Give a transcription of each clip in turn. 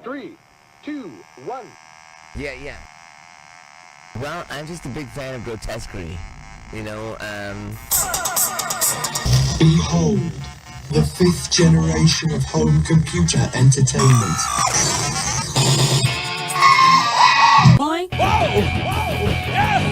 3, 2, 1. Yeah. Well, I'm just a big fan of grotesquerie. You know, Behold, the 5th generation of home computer entertainment. Boing. Whoa! Yeah!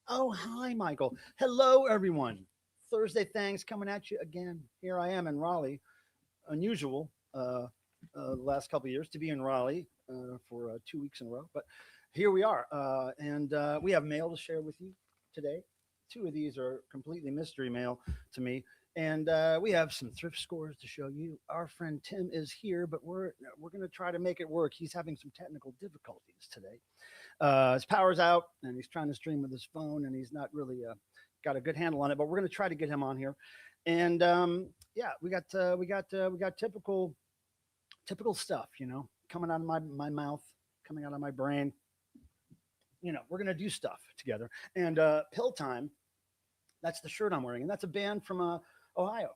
Oh, hi, Michael. Hello, everyone. Thursday Thangs coming at you again. Here I am in Raleigh. Unusual the last couple of years to be in Raleigh for 2 weeks in a row, but here we are. And we have mail to share with you today. Two of these are completely mystery mail to me. And we have some thrift scores to show you. Our friend Tim is here, but we're going to try to make it work. He's having some technical difficulties today. His power's out, and he's trying to stream with his phone, and he's not really got a good handle on it. But we're going to try to get him on here. And yeah, we got typical stuff, you know, coming out of my mouth, coming out of my brain. You know, we're going to do stuff together. And Pill Time, that's the shirt I'm wearing, and that's a band from Ohio,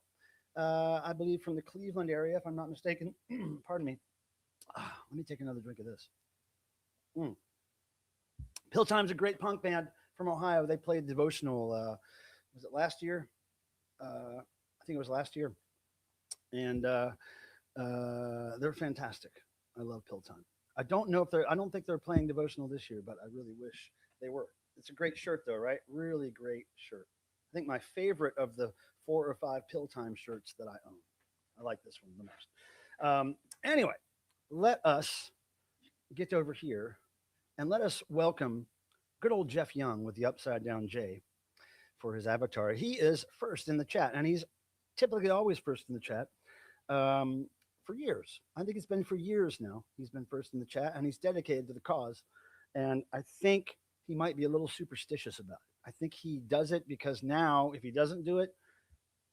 I believe, from the Cleveland area, if I'm not mistaken. Pardon me. Let me take another drink of this. Pill Time's a great punk band from Ohio. They played Devotional. Was it last year? I think it was last year, and they're fantastic. I love Pill Time. I don't think they're playing Devotional this year, but I really wish they were. It's a great shirt, though, right? Really great shirt. I think my favorite of the 4 or 5 Pill Time shirts that I own. I like this one the most. Anyway, let us get over here and let us welcome good old Jeff Young with the Upside Down J for his avatar. He is first in the chat, and he's typically always first in the chat for years. I think it's been for years now. He's been first in the chat, and he's dedicated to the cause. And I think he might be a little superstitious about it. I think he does it because now, if he doesn't do it,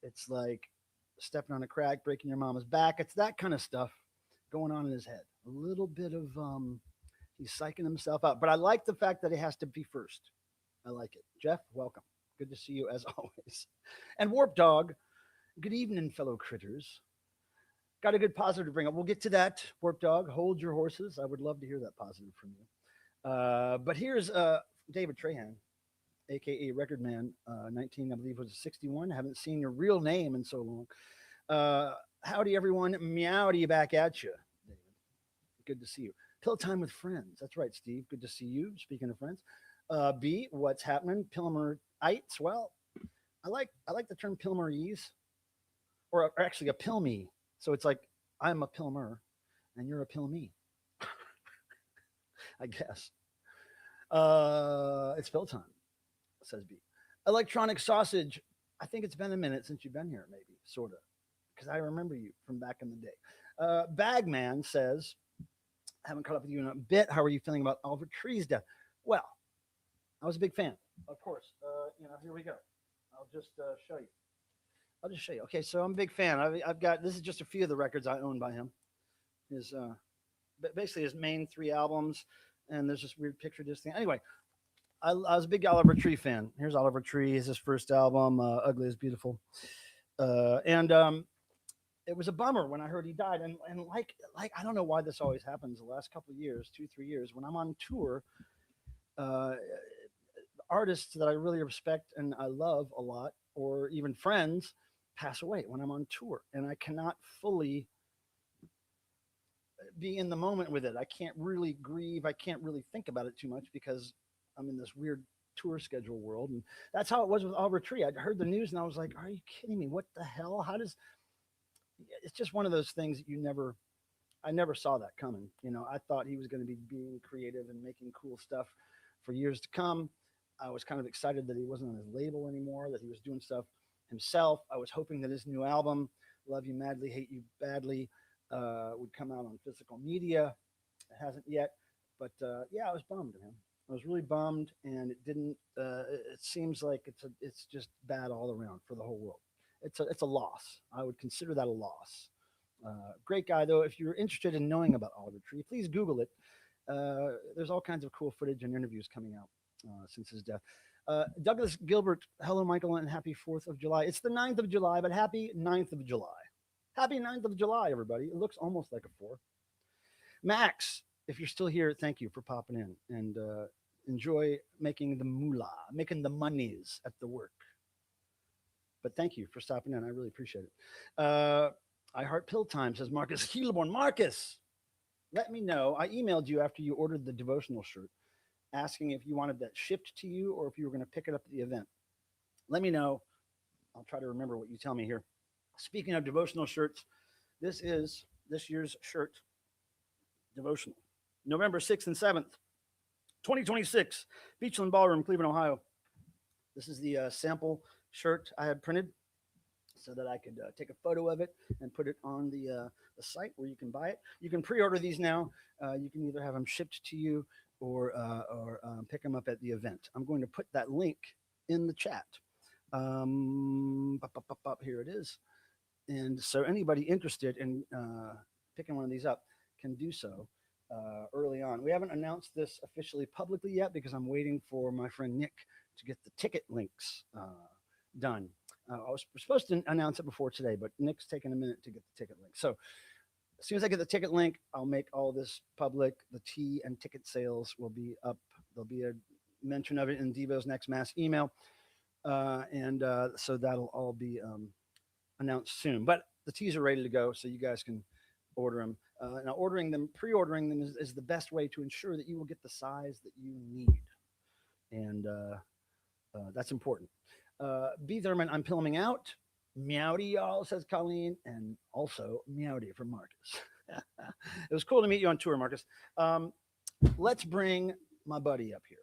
it's like stepping on a crack, breaking your mama's back. It's that kind of stuff going on in his head. A little bit of he's psyching himself out. But I like the fact that he has to be first. I like it. Jeff, welcome. Good to see you as always. And Warp Dog, good evening, fellow critters. Got a good positive to bring up. We'll get to that, Warp Dog. Hold your horses. I would love to hear that positive from you. But here's David Trahan, a.k.a. Record Man, 19, I believe, was 61. I haven't seen your real name in so long. Howdy, everyone. Meowdy back at you, David. Good to see you. Pill Time with Friends. That's right, Steve. Good to see you. Speaking of friends. B, what's happening? Pilmerites. Well, I like the term Pilmerese, or actually a Pilme. So it's like I'm a Pilmer and you're a Pilme. I guess. It's Pill Time, says B. Electronic Sausage. I think it's been a minute since you've been here, maybe, sort of, because I remember you from back in the day. Bagman says, haven't caught up with you in a bit. How are you feeling about Oliver Tree's death? Well, I was a big fan, of course. Here we go. I'll just show you. I'll just show you. Okay, so I'm a big fan. I've got, this is just a few of the records I own by him. His basically his main 3 albums, and there's this weird picture disc thing. Anyway, I was a big Oliver Tree fan. Here's Oliver Tree. Is his first album, Ugly is Beautiful, and it was a bummer when I heard he died. And like I don't know why this always happens. The last couple of years, 2-3 years, when I'm on tour, artists that I really respect and I love a lot, or even friends, pass away when I'm on tour, and I cannot fully be in the moment with it. I can't really grieve. I can't really think about it too much because I'm in this weird tour schedule world. And that's how it was with Oliver Tree. I heard the news and I was like, are you kidding me? What the hell? It's just one of those things that I never saw that coming. You know, I thought he was going to be being creative and making cool stuff for years to come. I was kind of excited that he wasn't on his label anymore, that he was doing stuff himself. I was hoping that his new album, Love You Madly, Hate You Badly, would come out on physical media. It hasn't yet, but yeah, I was bummed, man. I was really bummed, and it didn't. It seems like it's just bad all around for the whole world. it's a loss. I would consider that a loss. Great guy though. If you're interested in knowing about Oliver Tree, please Google it. There's all kinds of cool footage and interviews coming out since his death. Douglas Gilbert, hello, Michael, and happy 4th of July. It's the 9th of July, but happy 9th of July. Happy 9th of July, everybody. It looks almost like a 4. Max, if you're still here, thank you for popping in, and enjoy making the moolah, making the monies at the work. But thank you for stopping in. I really appreciate it. I Heart Pill Time, says Marcus Heilborn. Marcus, let me know. I emailed you after you ordered the devotional shirt, asking if you wanted that shipped to you or if you were going to pick it up at the event. Let me know. I'll try to remember what you tell me here. Speaking of devotional shirts, this is this year's shirt devotional. November 6th and 7th, 2026, Beachland Ballroom, Cleveland, Ohio. This is the sample shirt I had printed so that I could take a photo of it and put it on the site where you can buy it. You can pre-order these now. You can either have them shipped to you or pick them up at the event. I'm going to put that link in the chat. Here it is. And so anybody interested in picking one of these up can do so early on. We haven't announced this officially publicly yet because I'm waiting for my friend Nick to get the ticket links done. I was supposed to announce it before today, but Nick's taking a minute to get the ticket link. So as soon as I get the ticket link, I'll make all this public. The tea and ticket sales will be up. There'll be a mention of it in Devo's next mass email. So that'll all be announced soon. But the teas are ready to go, so you guys can order them. Now, pre-ordering them is the best way to ensure that you will get the size that you need. And that's important. B. Thurman, I'm filming out. Meowdy, y'all, says Colleen, and also Meowdy from Marcus. It was cool to meet you on tour, Marcus. Let's bring my buddy up here.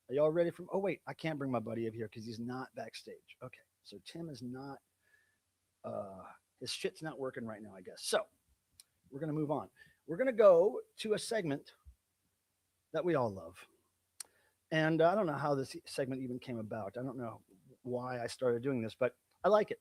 Are y'all ready for? Oh, wait, I can't bring my buddy up here because he's not backstage. Okay, so Tim is not, his shit's not working right now, I guess. So we're going to move on. We're going to go to a segment that we all love. And I don't know how this segment even came about. I don't know why I started doing this, but I like it.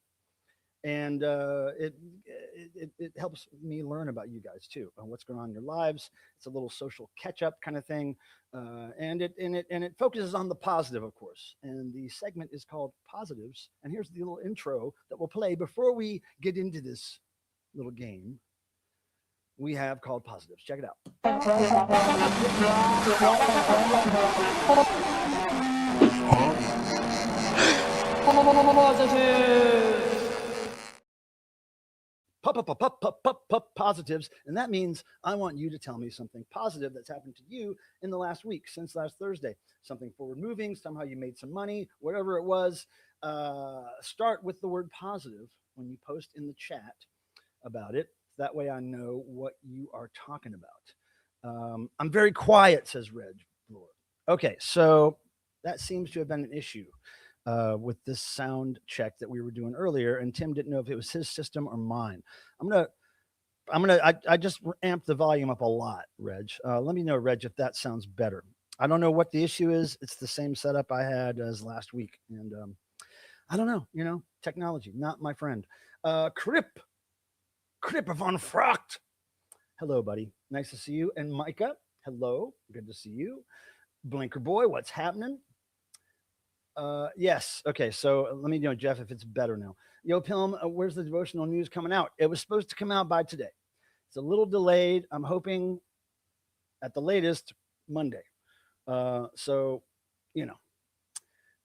And it helps me learn about you guys too, what's going on in your lives. It's a little social catch-up kind of thing, and it focuses on the positive, of course. And the segment is called Positives. And here's the little intro that we'll play before we get into this little game we have called Positives. Check it out. Positives, and that means I want you to tell me something positive that's happened to you in the last week, since last Thursday. Something forward moving, somehow you made some money, whatever it was. Start with the word positive when you post in the chat about it. That way I know what you are talking about. I'm very quiet, says Reg. Okay, so that seems to have been an issue with this sound check that we were doing earlier, and Tim didn't know if it was his system or mine. I just amped the volume up a lot, Reg. Let me know, Reg, if that sounds better. I don't know what the issue is. It's the same setup I had as last week, and I don't know. Technology, not my friend. Crip von Fracht. Hello, buddy. Nice to see you. And Micah, hello. Good to see you. Blinker Boy, what's happening? Yes. Okay. So let me know, Jeff, if it's better now. Yo, Pilm, where's the devotional news coming out? It was supposed to come out by today. It's a little delayed. I'm hoping at the latest Monday. So,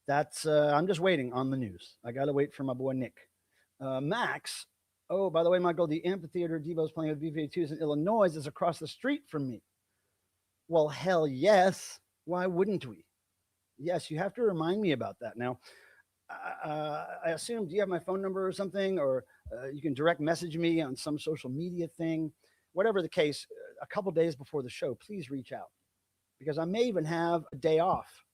that's, I'm just waiting on the news. I got to wait for my boy, Nick. Max. Oh, by the way, Michael, the amphitheater Devo's playing with BV2s in Illinois is across the street from me. Well, hell yes. Why wouldn't we? Yes, you have to remind me about that. Now, I assume, do you have my phone number or something? Or you can direct message me on some social media thing. Whatever the case, a couple days before the show, please reach out. Because I may even have a day off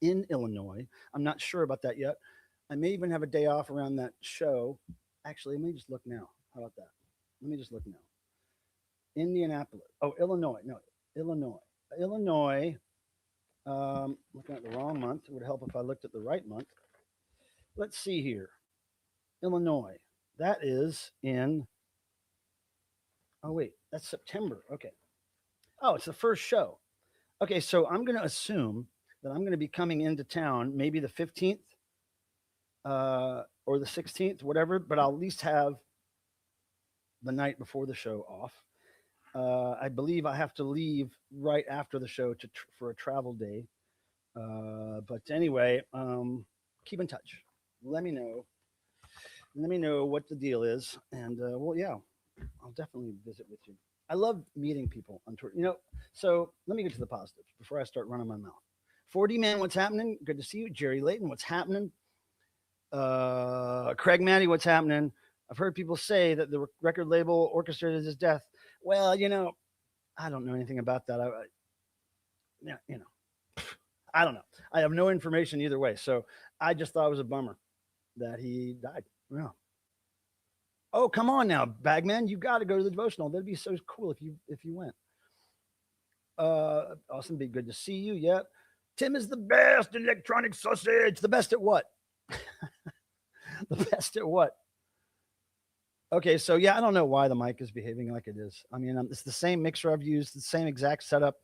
in Illinois. I'm not sure about that yet. I may even have a day off around that show. Actually, let me just look now. How about that? Let me just look now. Indianapolis. Oh, Illinois. No, Illinois. Illinois. Looking at the wrong month. It would help if I looked at the right month. Let's see here. Illinois. That is in, oh, wait, that's September. Okay. Oh, it's the first show. Okay, so I'm going to assume that I'm going to be coming into town maybe the 15th or the 16th, whatever, but I'll at least have the night before the show off. I believe I have to leave right after the show for a travel day. But anyway, keep in touch. Let me know. Let me know what the deal is. And well, yeah, I'll definitely visit with you. I love meeting people on tour. So let me get to the positives before I start running my mouth. 4D Man, what's happening? Good to see you. Jerry Layton, what's happening? Craig Matty, what's happening? I've heard people say that the record label orchestrated his death. Well, I don't know anything about that. I don't know. I have no information either way. So I just thought it was a bummer that he died. Yeah. Oh, come on now, Bagman. You got to go to the devotional. That'd be so cool if you went. Awesome. Be good to see you. Yep. Tim is the best electronic sausage. The best at what? The best at what? Okay, so yeah, I don't know why the mic is behaving like it is. I mean, it's the same mixer I've used, the same exact setup.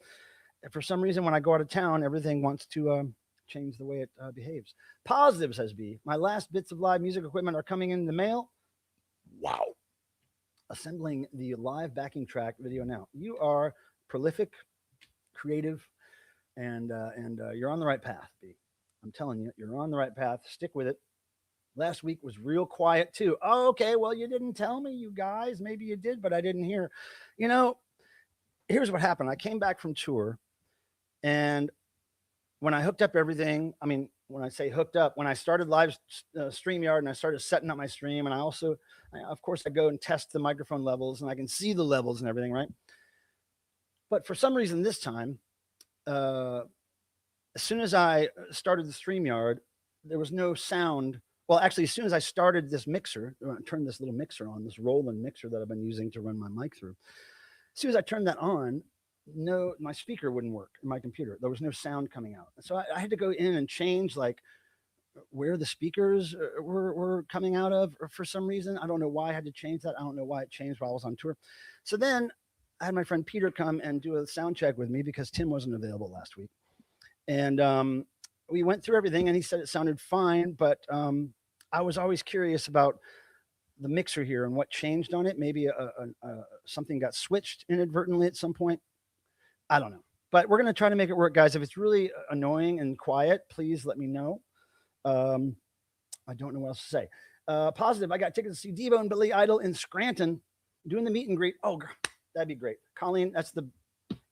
For some reason, when I go out of town, everything wants to change the way it behaves. Positive, says B. My last bits of live music equipment are coming in the mail. Wow. Assembling the live backing track video now. You are prolific, creative, and you're on the right path, B. I'm telling you, you're on the right path. Stick with it. Last week was real quiet too. Oh, okay. Well, you didn't tell me, you guys. Maybe you did, but I didn't hear. Here's what happened. I came back from tour, and when I hooked up everything, I mean, when I say hooked up, when I started live StreamYard and I started setting up my stream, and of course, I go and test the microphone levels, and I can see the levels and everything, right? But for some reason this time, as soon as I started the StreamYard, there was no sound. Well, actually, as soon as I started this mixer, I turned this little mixer on, this Roland mixer that I've been using to run my mic through. As soon as I turned that on, my speaker wouldn't work in my computer. There was no sound coming out. So I had to go in and change like where the speakers were coming out of, or for some reason. I don't know why I had to change that. I don't know why it changed while I was on tour. So then I had my friend Peter come and do a sound check with me because Tim wasn't available last week. And we went through everything, and he said it sounded fine, but I was always curious about the mixer here and what changed on it. Maybe something got switched inadvertently at some point. I don't know, but we're going to try to make it work, guys. If it's really annoying and quiet, please let me know. I don't know what else to say. Positive, I got tickets to see Devo and Billy Idol in Scranton doing the meet and greet. Oh, that'd be great. Colleen, that's the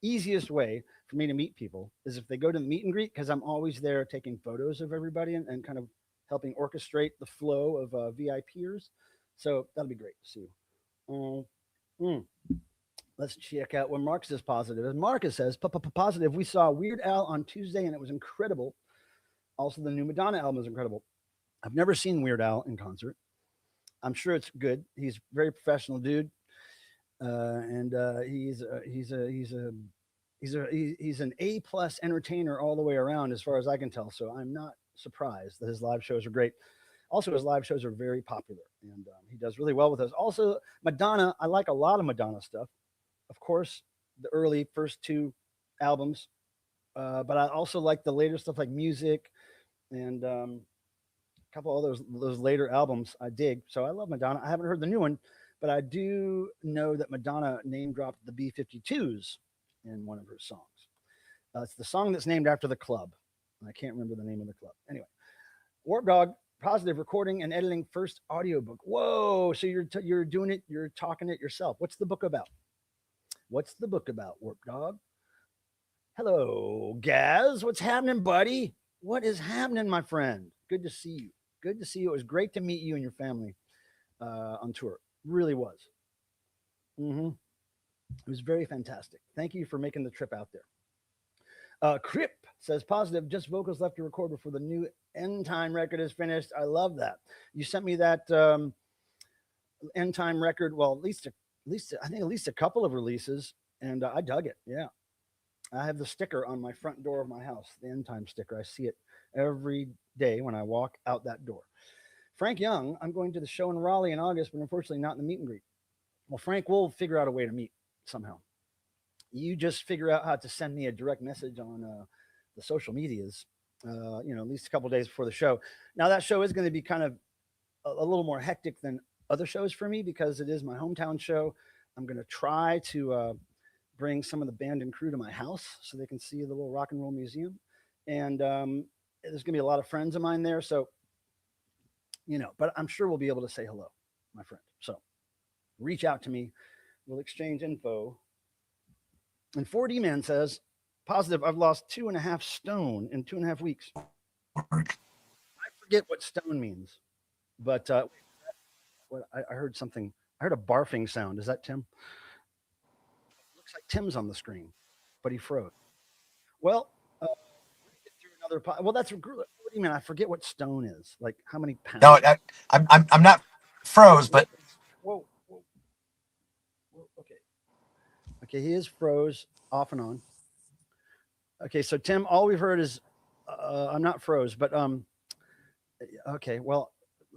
easiest way for me to meet people is if they go to the meet and greet, because I'm always there taking photos of everybody and kind of helping orchestrate the flow of VIPers. So that'll be great to see. Let's check out what Marcus is positive. As Marcus says, positive, we saw Weird Al on Tuesday and it was incredible. Also, the new Madonna album is incredible. I've never seen Weird Al in concert. I'm sure it's good. He's a very professional dude. And he's an A+ entertainer all the way around, as far as I can tell. So I'm not surprised that his live shows are great. Also, his live shows are very popular, and he does really well with those. Also, Madonna, I like a lot of Madonna stuff. Of course, the early first two albums, but I also like the later stuff like Music and a couple of those later albums I dig. So I love Madonna. I haven't heard the new one, but I do know that Madonna name dropped the B-52s in one of her songs. It's the song that's named after the club. I can't remember the name of the club. Anyway, Warp Dog, positive, recording and editing first audiobook. Whoa, so you're doing it, you're talking it yourself. What's the book about? What's the book about, Warp Dog? Hello, Gaz. What's happening, buddy? What is happening, my friend? Good to see you. Good to see you. It was great to meet you and your family on tour. Really was. It was very fantastic. Thank you for making the trip out there. Crip says, positive, just vocals left to record before the new End Time record is finished. I love that. You sent me that End Time record. Well, at least a couple of releases, and I dug it. Yeah. I have the sticker on my front door of my house, the End Time sticker. I see it every day when I walk out that door. Frank Young, I'm going to the show in Raleigh in August, but unfortunately not in the meet and greet. Well, Frank, we'll figure out a way to meet somehow. You just figure out how to send me a direct message on the social medias, at least a couple days before the show. Now, that show is going to be kind of a little more hectic than other shows for me because it is my hometown show. I'm going to try to bring some of the band and crew to my house so they can see the little rock and roll museum. And there's going to be a lot of friends of mine there. So, but I'm sure we'll be able to say hello, my friend. So reach out to me. We'll exchange info. And 4D Man says, positive, I've lost 2.5 stone in 2.5 weeks. I forget what stone means, but I heard something. I heard a barfing sound. Is that Tim? Looks like Tim's on the screen, but he froze. Well, get through another. Well, that's what do you mean? I forget what stone is. Like how many pounds? No, I'm not froze, but whoa. Okay, he is froze off and on. Okay, so Tim, all we've heard is I'm not froze, but okay, well,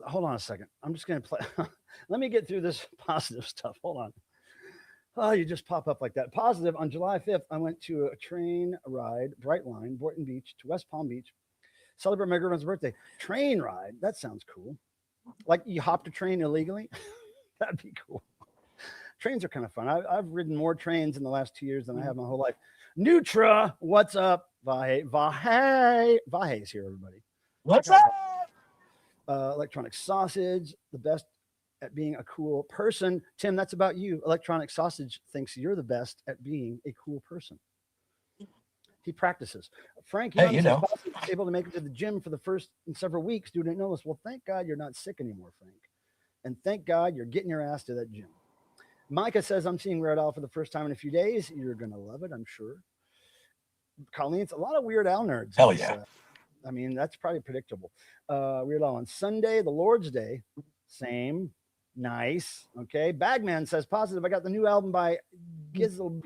hold on a second. I'm just gonna play. Let me get through this positive stuff. Hold on. Oh, you just pop up like that. Positive, on July 5th, I went to a train ride, Brightline, Boynton Beach to West Palm Beach, celebrate my girlfriend's birthday. Train ride, that sounds cool. Like you hopped a train illegally? That'd be cool. Trains are kind of fun. I've ridden more trains in the last 2 years than I have my whole life. Nutra, what's up? Vahe's here, everybody. What's up? Electronic Sausage, the best at being a cool person. Tim, that's about you. Electronic Sausage thinks you're the best at being a cool person. He practices. Frank Young is able to make it to the gym for the first in several weeks due to illness. Well, thank God you're not sick anymore, Frank. And thank God you're getting your ass to that gym. Micah says, I'm seeing Weird Al for the first time in a few days. You're going to love it, I'm sure. Colleen, it's a lot of Weird Al nerds. Hell yeah. I mean, that's probably predictable. Weird Al on Sunday, the Lord's Day. Same. Nice. Okay. Bagman says, positive. I got the new album by Gizzle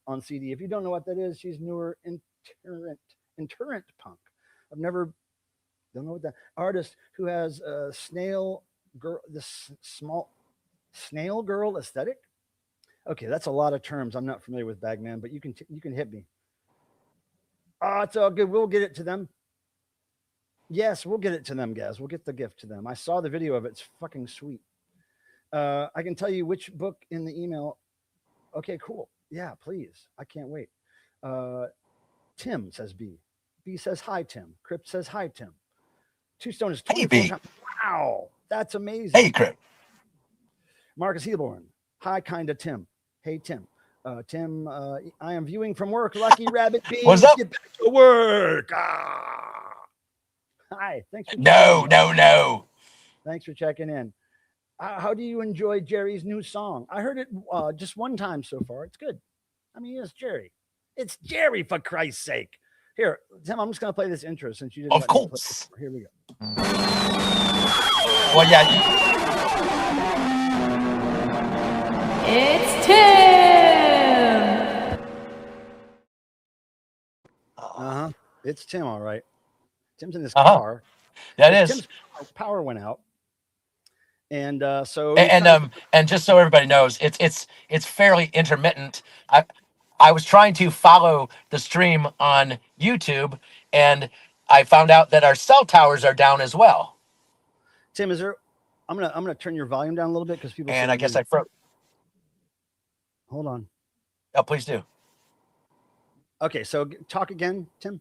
on CD. If you don't know what that is, she's newer interrent punk. I've never don't know what that artist who has snail girl, this small snail girl aesthetic. Okay, that's a lot of terms. I'm not familiar with Bagman, but you can hit me. It's all good. We'll get it to them. Yes, we'll get it to them, guys. We'll get the gift to them. I saw the video of it. It's fucking sweet. I can tell you which book in the email. Okay, cool. Yeah, please. I can't wait. Tim says B. B says hi, Tim. Crip says hi, Tim. Two Stone is 24 Hey, B. times. Wow, that's amazing. Hey, Crip. Marcus Heilborn. Hi, kinda Tim. Hey, Tim. Tim, I am viewing from work. Lucky Rabbit B. What's up? Get back to work. Hi. Thanks for No. Thanks for checking in. How do you enjoy Jerry's new song? I heard it just one time so far. It's good. I mean, it's Jerry. It's Jerry, for Christ's sake. Here, Tim, I'm just going to play this intro since you didn't. Of course. Here we go. Well, yeah. It's Tim. It's Tim, all right. Tim's in his car. That is. Tim's power went out. And so and just so everybody knows, it's fairly intermittent. I was trying to follow the stream on YouTube, and I found out that our cell towers are down as well. Tim, is there? I'm gonna turn your volume down a little bit because people. And I guess I froze. Hold on. Oh, please do. Okay, so talk again, Tim.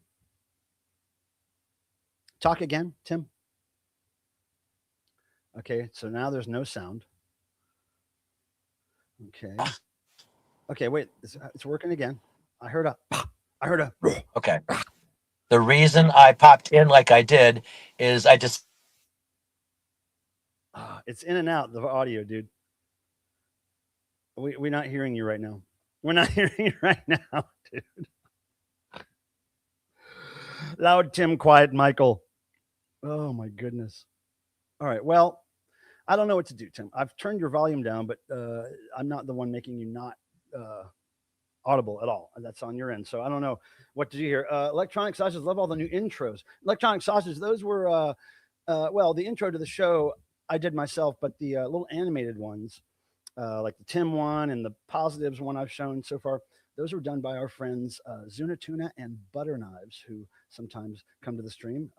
Talk again, Tim. Okay, so now there's no sound. Okay. Okay, wait, it's working again. I heard a. Okay. The reason I popped in like I did is I just. It's in and out, the audio, dude. We're not hearing you right now. We're not hearing you right now, dude. Loud Tim, quiet Michael. Oh, my goodness. All right, well, I don't know what to do, Tim. I've turned your volume down, but I'm not the one making you not audible at all. That's on your end. So I don't know what to do here. Electronic Sausage, love all the new intros. Electronic Sausage, those were well, the intro to the show I did myself, but the little animated ones, like the Tim one and the positives one I've shown so far, those were done by our friends Zuna Tuna and Butter Knives, who sometimes come to the stream.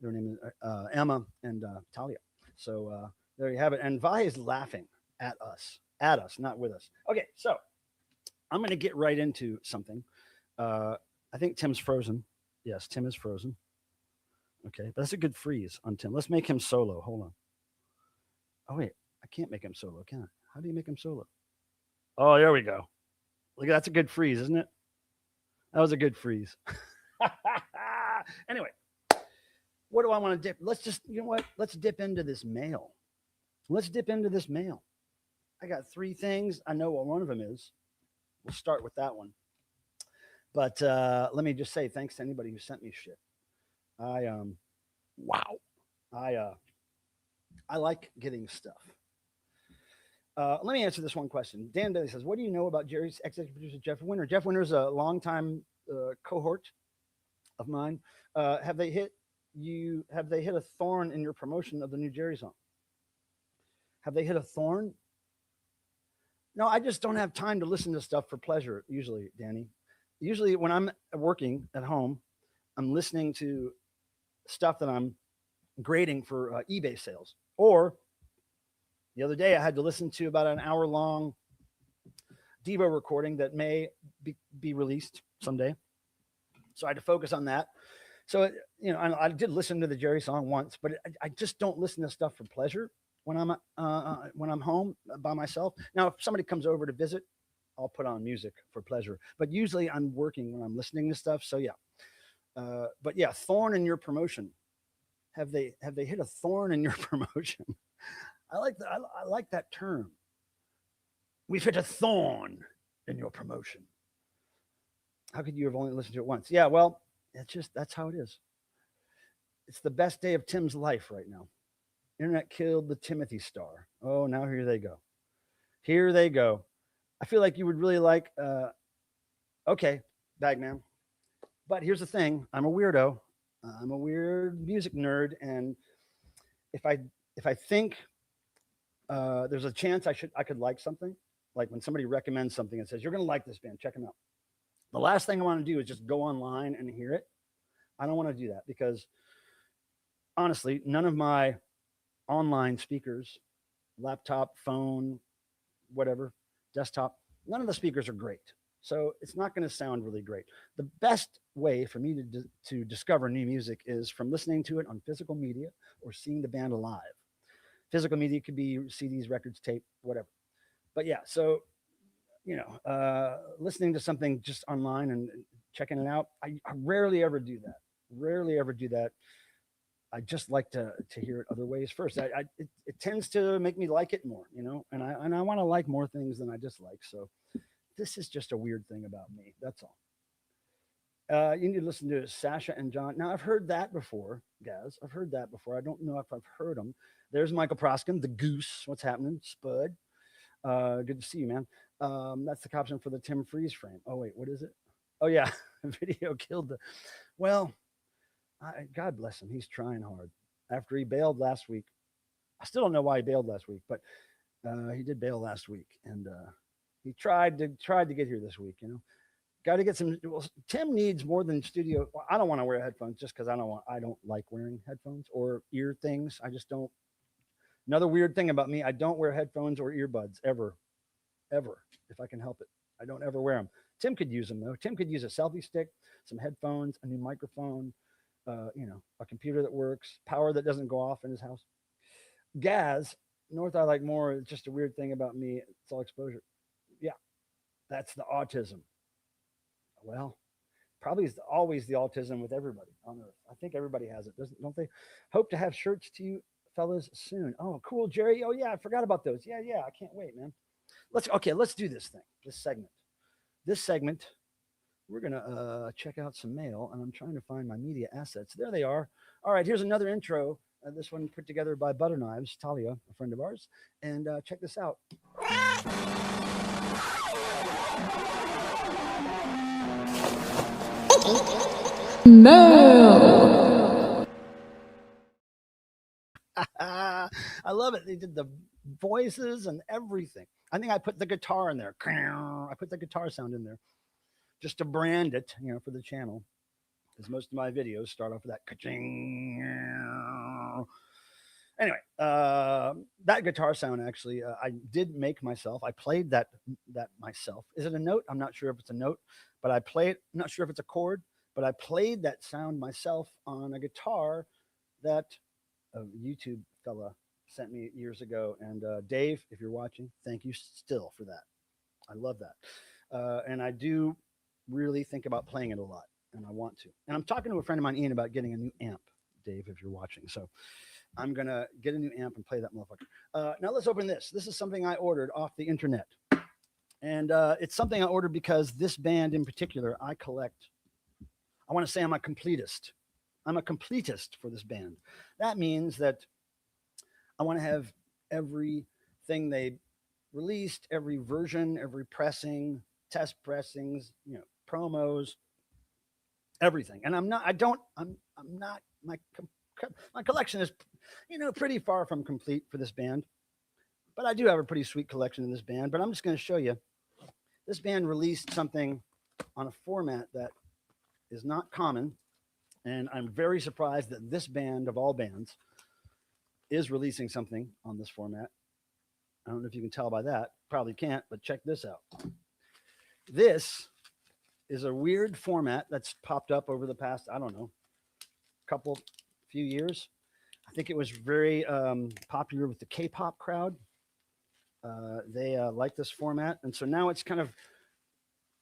Their name is Emma and Talia. So there you have it. And Vi is laughing at us, not with us. Okay, so I'm going to get right into something. I think Tim's frozen. Yes, Tim is frozen. Okay, but that's a good freeze on Tim. Let's make him solo. Hold on. Oh, wait, I can't make him solo, can I? How do you make him solo? Oh, there we go. Look, that's a good freeze, isn't it? That was a good freeze. Anyway, what do I want to dip? Let's just, you know what? Let's dip into this mail. Let's dip into this mail. I got 3 things. I know what one of them is. We'll start with that one. But let me just say thanks to anybody who sent me shit. I like getting stuff. Let me answer this one question. Dan Bailey says, what do you know about Jerry's executive producer, Jeff Winter? Jeff Winter's a longtime cohort of mine. Have they hit a thorn in your promotion of the new Jerry song? Have they hit a thorn? No, I just don't have time to listen to stuff for pleasure, usually, Danny. Usually when I'm working at home, I'm listening to stuff that I'm grading for eBay sales. Or the other day I had to listen to about an hour-long Devo recording that may be released someday. So I had to focus on that. So, you know, I did listen to the Jerry song once, but I just don't listen to stuff for pleasure when I'm home by myself. Now, if somebody comes over to visit, I'll put on music for pleasure. But usually I'm working when I'm listening to stuff. So yeah. But yeah, thorn in your promotion. Have they hit a thorn in your promotion? I like that term. We've hit a thorn in your promotion. How could you have only listened to it once? Yeah, well, that's how it is. It's the best day of Tim's life right now. Internet killed the Timothy star. Oh, now here they go. Here they go. I feel like you would really like, okay, Bagman. But here's the thing. I'm a weirdo. I'm a weird music nerd. And if I think there's a chance I could like something, like when somebody recommends something and says, you're going to like this band, check them out. The last thing I want to do is just go online and hear it. I don't want to do that because honestly, none of my online speakers, laptop, phone, whatever, desktop, none of the speakers are great. So it's not going to sound really great. The best way for me to discover new music is from listening to it on physical media or seeing the band live. Physical media could be CDs, records, tape, whatever. But yeah, so, you know, listening to something just online and checking it out, I rarely ever do that. Rarely ever do that. I just like to hear it other ways first. It tends to make me like it more, you know, and I want to like more things than I dislike. So this is just a weird thing about me. That's all. You need to listen to Sasha and John. Now I've heard that before, Gaz. I've heard that before. I don't know if I've heard them. There's Michael Proskin, the Goose. What's happening, Spud? Good to see you, man. That's the caption for the Tim Freeze frame. Oh wait, what is it? Oh yeah, video killed the. Well, God bless him. He's trying hard. After he bailed last week, I still don't know why he bailed last week, but he did bail last week, and he tried to get here this week. You know, got to get some. Well, Tim needs more than studio. Well, I don't want to wear headphones just because I don't like wearing headphones or ear things. I just don't. Another weird thing about me, I don't wear headphones or earbuds ever, if I can help it. I don't ever wear them. Tim could use them though. Tim could use a selfie stick, some headphones, a new microphone. You know, a computer that works, power that doesn't go off in his house. Gaz, North I like more. It's just a weird thing about me. It's all exposure. Yeah, that's the autism. Well, probably is always the autism with everybody on Earth. I think everybody has it, don't they? Hope to have shirts to you fellas soon. Oh, cool, Jerry. Oh yeah, I forgot about those. Yeah, I can't wait, man. Let's do this thing. This segment. We're going to check out some mail, and I'm trying to find my media assets. There they are. All right, here's another intro. This one put together by Butter Knives, Talia, a friend of ours. And check this out. Mail. love it. They did the voices and everything. I think I put the guitar in there. I put the guitar sound in there just to brand it, for the channel. Because most of my videos start off with that ka-ching. Anyway, that guitar sound actually, I did make myself. I played that myself. Is it a note? I'm not sure if it's a note, but I played. I'm not sure if it's a chord, but I played that sound myself on a guitar that a YouTube fella sent me years ago. And Dave, if you're watching, thank you still for that. I love that, and I do really think about playing it a lot, and I want to. And I'm talking to a friend of mine, Ian, about getting a new amp. Dave, if you're watching, so. I'm going to get a new amp and play that motherfucker. Now let's open this. This is something I ordered off the internet. And it's something I ordered because this band in particular, I collect. I want to say I'm a completist. I'm a completist for this band. That means that I want to have everything they released, every version, every pressing, test pressings, promos, everything. And I'm not, my collection is, pretty far from complete for this band, but I do have a pretty sweet collection in this band. But I'm just going to show you. This band released something on a format that is not common, and I'm very surprised that this band of all bands is releasing something on this format. I don't know if you can tell by that. Probably can't, but check this out. This is a weird format that's popped up over the past, I don't know, few years. I think it was very popular with the K-pop crowd. They like this format, and so now it's kind of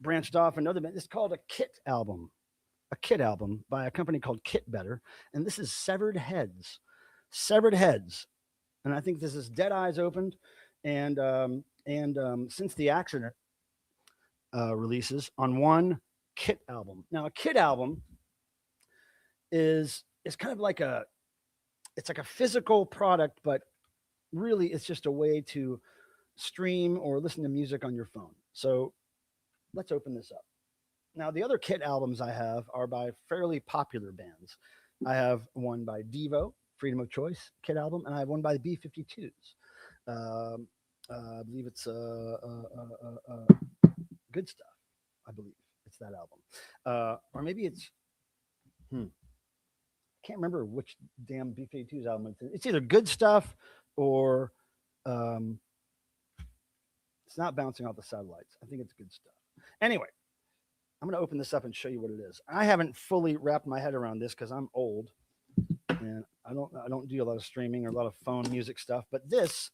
branched off another band. It's called a kit album by a company called Kit Better, and this is Severed Heads. And I think this is Dead Eyes Opened, and since the Accident releases on one Kit album. Now a Kit album is kind of like it's like a physical product, but really it's just a way to stream or listen to music on your phone. So let's open this up. Now, the other Kit albums I have are by fairly popular bands. I have one by Devo, Freedom of Choice Kit album, and I have one by the B-52s. I believe it's Good Stuff. I believe it's that album. Or maybe it's, can't remember which damn B-52s album it's either Good Stuff or it's not Bouncing Off the Satellites. I think it's Good Stuff. Anyway, I'm going to open this up and show you what it is. I haven't fully wrapped my head around this because I'm old and I don't do a lot of streaming or a lot of phone music stuff, but this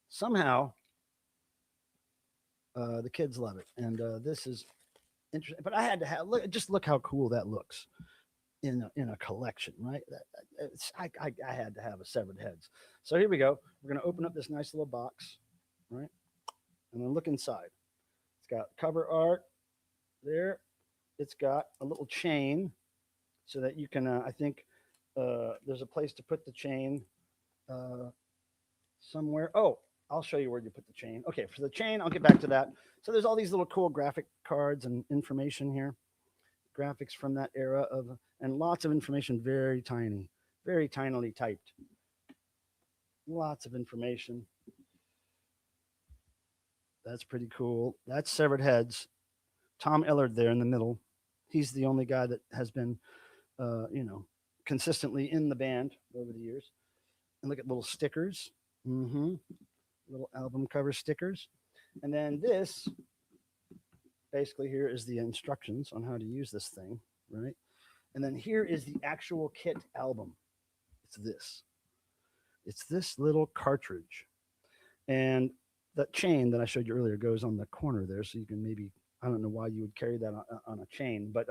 somehow the kids love it, and this is interesting. But I had to have look how cool that looks in a collection, right? I had to have a Severed Heads. So here we go. We're going to open up this nice little box, right? And then look inside. It's got cover art there. It's got a little chain so that you can, I think there's a place to put the chain somewhere. Oh, I'll show you where you put the chain. Okay, for the chain, I'll get back to that. So there's all these little cool graphic cards and information here. Graphics from that era and lots of information, very tinily typed. Lots of information. That's pretty cool. That's Severed Heads. Tom Ellard there in the middle. He's the only guy that has been, consistently in the band over the years. And look at little stickers. Little album cover stickers. And then this, basically here is the instructions on how to use this thing, right? And then here is the actual Kit album. It's this little cartridge. And that chain that I showed you earlier goes on the corner there, so you can maybe, I don't know why you would carry that on a chain, but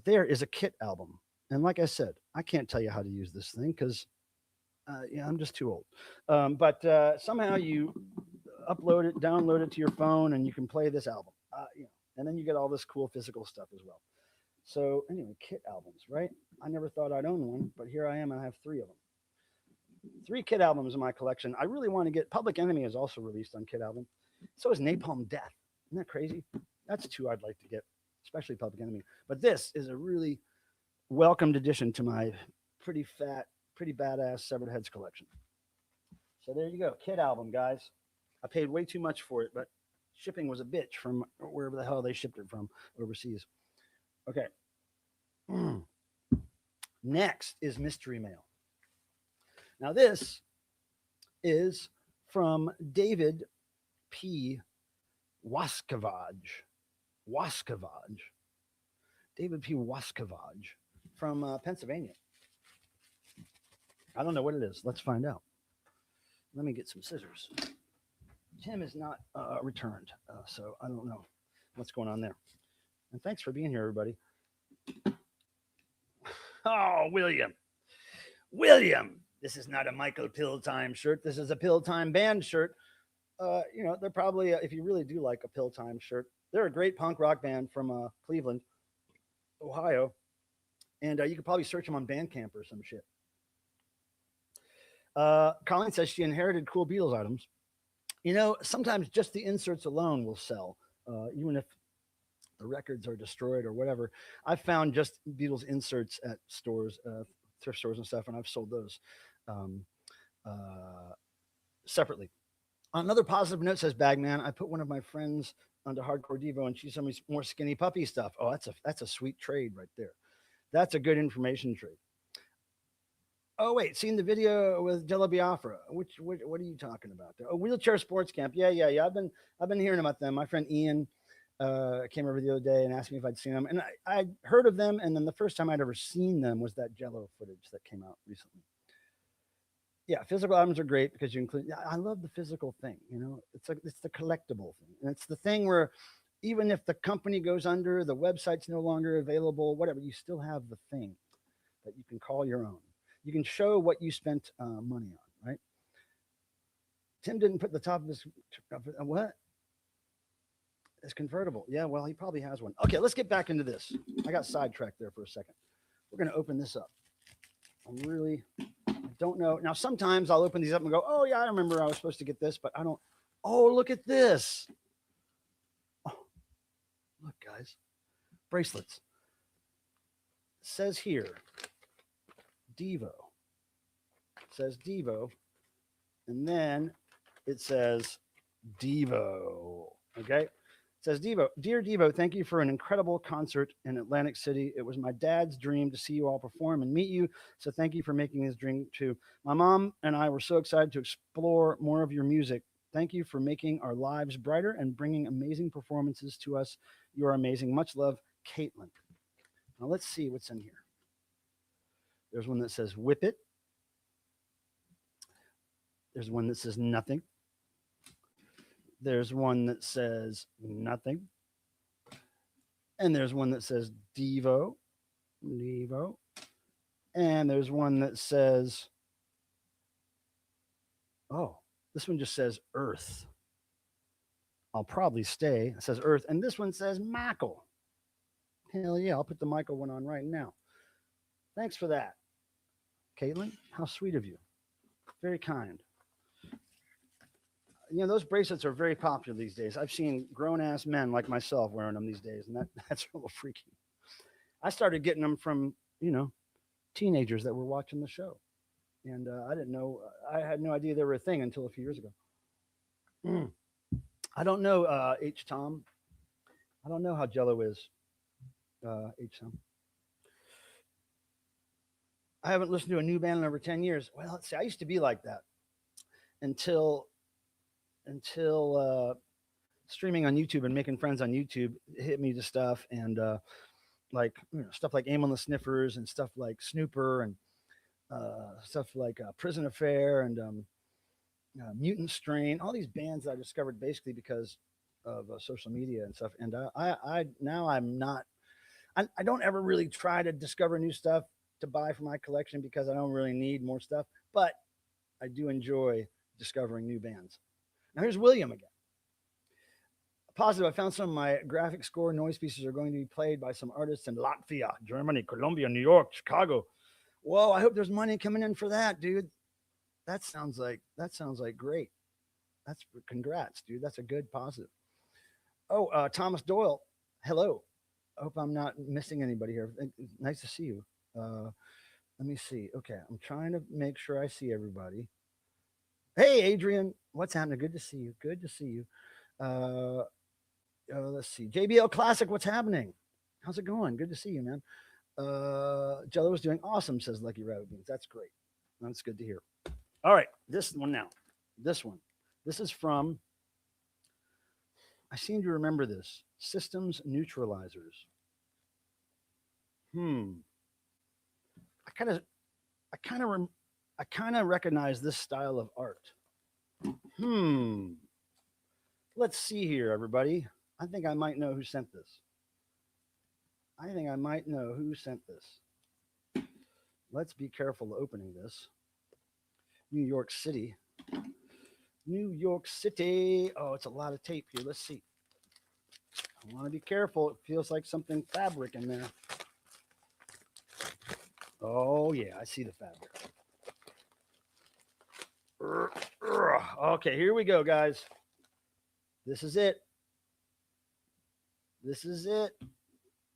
there is a Kit album. And like I said, I can't tell you how to use this thing because I'm just too old. But somehow you upload it, download it to your phone, and you can play this album. And then you get all this cool physical stuff as well. So anyway, Kit albums, right? I never thought I'd own one, but here I am. I have 3 of them. 3 Kit albums in my collection. I really want to get. Public Enemy is also released on Kit album. So is Napalm Death. Isn't that crazy? That's 2 I'd like to get, especially Public Enemy. But this is a really welcomed addition to my pretty badass Severed Heads collection. So there you go. Kid album, guys. I paid way too much for it, but shipping was a bitch from wherever the hell they shipped it from overseas. Okay. Next is mystery mail. Now, this is from David P. Waskavaj. David P. Waskavaj from Pennsylvania. I don't know what it is. Let's find out. Let me get some scissors. Tim is not returned, so I don't know what's going on there. And thanks for being here, everybody. Oh, William. This is not a Michael Pill Time shirt. This is a Pill Time band shirt. They're probably, if you really do like a Pill Time shirt, they're a great punk rock band from Cleveland, Ohio. And you could probably search them on Bandcamp or some shit. Colleen says she inherited cool Beatles items. Sometimes just the inserts alone will sell, even if the records are destroyed or whatever. I've found just Beatles inserts at stores, thrift stores and stuff, and I've sold those separately. Another positive note, says Bagman, I put one of my friends onto Hardcore Devo and she sent me more Skinny Puppy stuff. Oh, that's a sweet trade right there. That's a good information trade. Oh, wait, seen the video with Jello Biafra. What are you talking about? Oh, Wheelchair Sports Camp. Yeah. I've been hearing about them. My friend Ian came over the other day and asked me if I'd seen them. And I'd heard of them. And then the first time I'd ever seen them was that Jello footage that came out recently. Yeah, physical albums are great because you include, I love the physical thing, it's the collectible thing. And it's the thing where even if the company goes under, the website's no longer available, whatever, you still have the thing that you can call your own. You can show what you spent money on, right? Tim didn't put the top of his, what? It's convertible. Yeah, well, he probably has one. Okay, let's get back into this. I got sidetracked there for a second. We're going to open this up. I don't know. Now, sometimes I'll open these up and go, oh, yeah, I remember I was supposed to get this, but I don't. Oh, look at this. Oh, look, guys. Bracelets. It says here, Devo. It says Devo. And then it says Devo. Okay. It says Devo. Dear Devo, thank you for an incredible concert in Atlantic City. It was my dad's dream to see you all perform and meet you. So thank you for making his dream too. My mom and I were so excited to explore more of your music. Thank you for making our lives brighter and bringing amazing performances to us. You are amazing. Much love, Caitlin. Now let's see what's in here. There's one that says whip it. There's one that says nothing. There's one that says nothing. And there's one that says Devo. And there's one that says, oh, this one just says Earth. I'll probably stay. It says Earth. And this one says Michael. Hell yeah, I'll put the Michael one on right now. Thanks for that, Caitlin. How sweet of you. Very kind. Those bracelets are very popular these days. I've seen grown-ass men like myself wearing them these days, and that's a little freaky. I started getting them from, teenagers that were watching the show. And I didn't know, I had no idea they were a thing until a few years ago. I don't know, H-Tom. I don't know how Jello is, H-Tom. I haven't listened to a new band in over 10 years. Well, let's see, I used to be like that until streaming on YouTube and making friends on YouTube hit me to stuff, and stuff like Aim on the Sniffers and stuff like Snooper and stuff like Prison Affair and Mutant Strain, all these bands that I discovered basically because of social media and stuff. And I don't ever really try to discover new stuff to buy for my collection because I don't really need more stuff, but I do enjoy discovering new bands. Now here's William again. Positive, I found some of my graphic score noise pieces are going to be played by some artists in Latvia, Germany, Colombia, New York, Chicago. Whoa, I hope there's money coming in for that, dude. That sounds like great. That's congrats, dude. That's a good positive. Oh, Thomas Doyle. Hello. I hope I'm not missing anybody here. Nice to see you. Let me see. Okay, I'm trying to make sure I see everybody. Hey, Adrian, what's happening? Good to see you. Good to see you. Let's see. JBL Classic, what's happening? How's it going? Good to see you, man. Jello is doing awesome, says Lucky Rabbit Beans. That's great. That's good to hear. All right, this one now. This one. This is from, I seem to remember this, Systems Neutralizers. I kind of recognize this style of art. Let's see here, everybody. I think I might know who sent this. Let's be careful opening this. New York City. Oh, it's a lot of tape here. Let's see. I want to be careful. It feels like something fabric in there. Oh, yeah, I see the fabric. Okay, here we go, guys. This is it.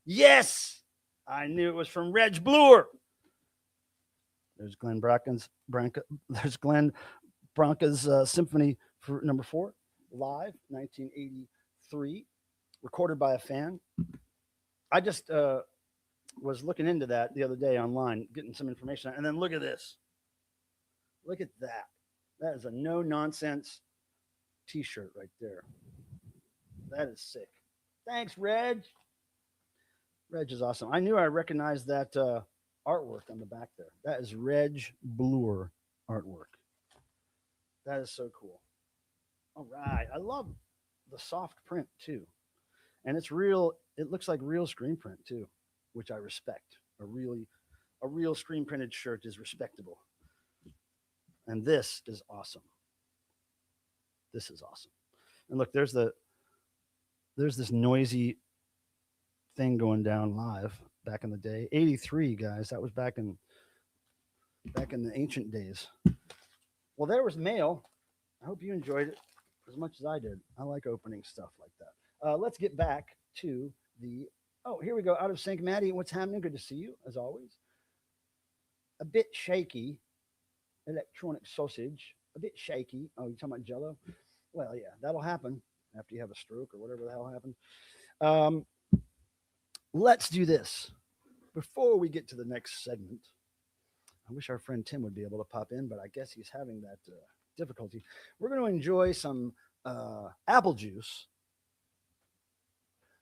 Yes! I knew it was from Reg Bluer. There's Glenn Branca's Symphony for number 4, live, 1983, recorded by a fan. I just was looking into that the other day online, getting some information. And then look at this. Look at that. That is a no-nonsense T-shirt right there. That is sick. Thanks, Reg. Reg is awesome. I knew I recognized that artwork on the back there. That is Reg Bluer artwork. That is so cool. All right. I love the soft print too. And it's real. It looks like real screen print too, which I respect. A real screen printed shirt is respectable. And this is awesome. This is awesome. And look, there's this noisy thing going down live back in the day. 83, guys. That was back in the ancient days. Well, there was mail. I hope you enjoyed it as much as I did. I like opening stuff like that. Let's get back to the, oh, here we go. Out of Sync. Maddie, what's happening? Good to see you, as always. A bit shaky. Electronic sausage. A bit shaky. Oh, you talking about Jello? Well, yeah, that'll happen after you have a stroke or whatever the hell happened. Let's do this. Before we get to the next segment, I wish our friend Tim would be able to pop in, but I guess he's having that difficulty. We're going to enjoy some apple juice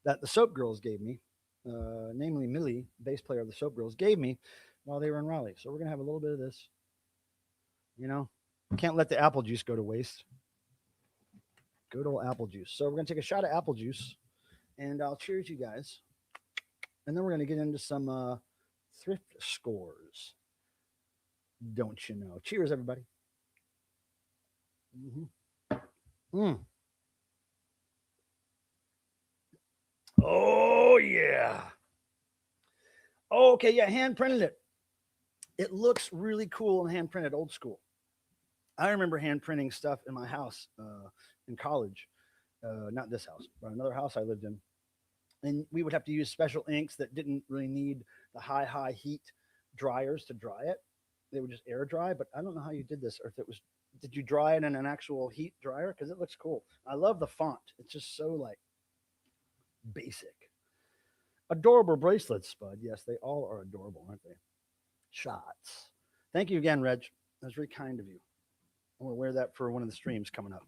that the Soap Girls gave me, namely Millie, bass player of the Soap Girls, gave me while they were in Raleigh. So we're going to have a little bit of this. You know, can't let the apple juice go to waste. Good old apple juice. So we're going to take a shot of apple juice, and I'll cheers you guys. And then we're going to get into some thrift scores. Don't you know? Cheers, everybody. Oh, yeah. Okay, yeah, hand printed it. It looks really cool and hand printed, old school. I remember hand printing stuff in my house in college. Not this house, but another house I lived in. And we would have to use special inks that didn't really need the high heat dryers to dry it. They would just air dry, but I don't know how you did this, or if it was, did you dry it in an actual heat dryer? Because it looks cool. I love the font. It's just so like basic. Adorable bracelets, Spud. Yes, they all are adorable, aren't they? Shots. Thank you again, Reg. That was very kind of you. I'm going to wear that for one of the streams coming up.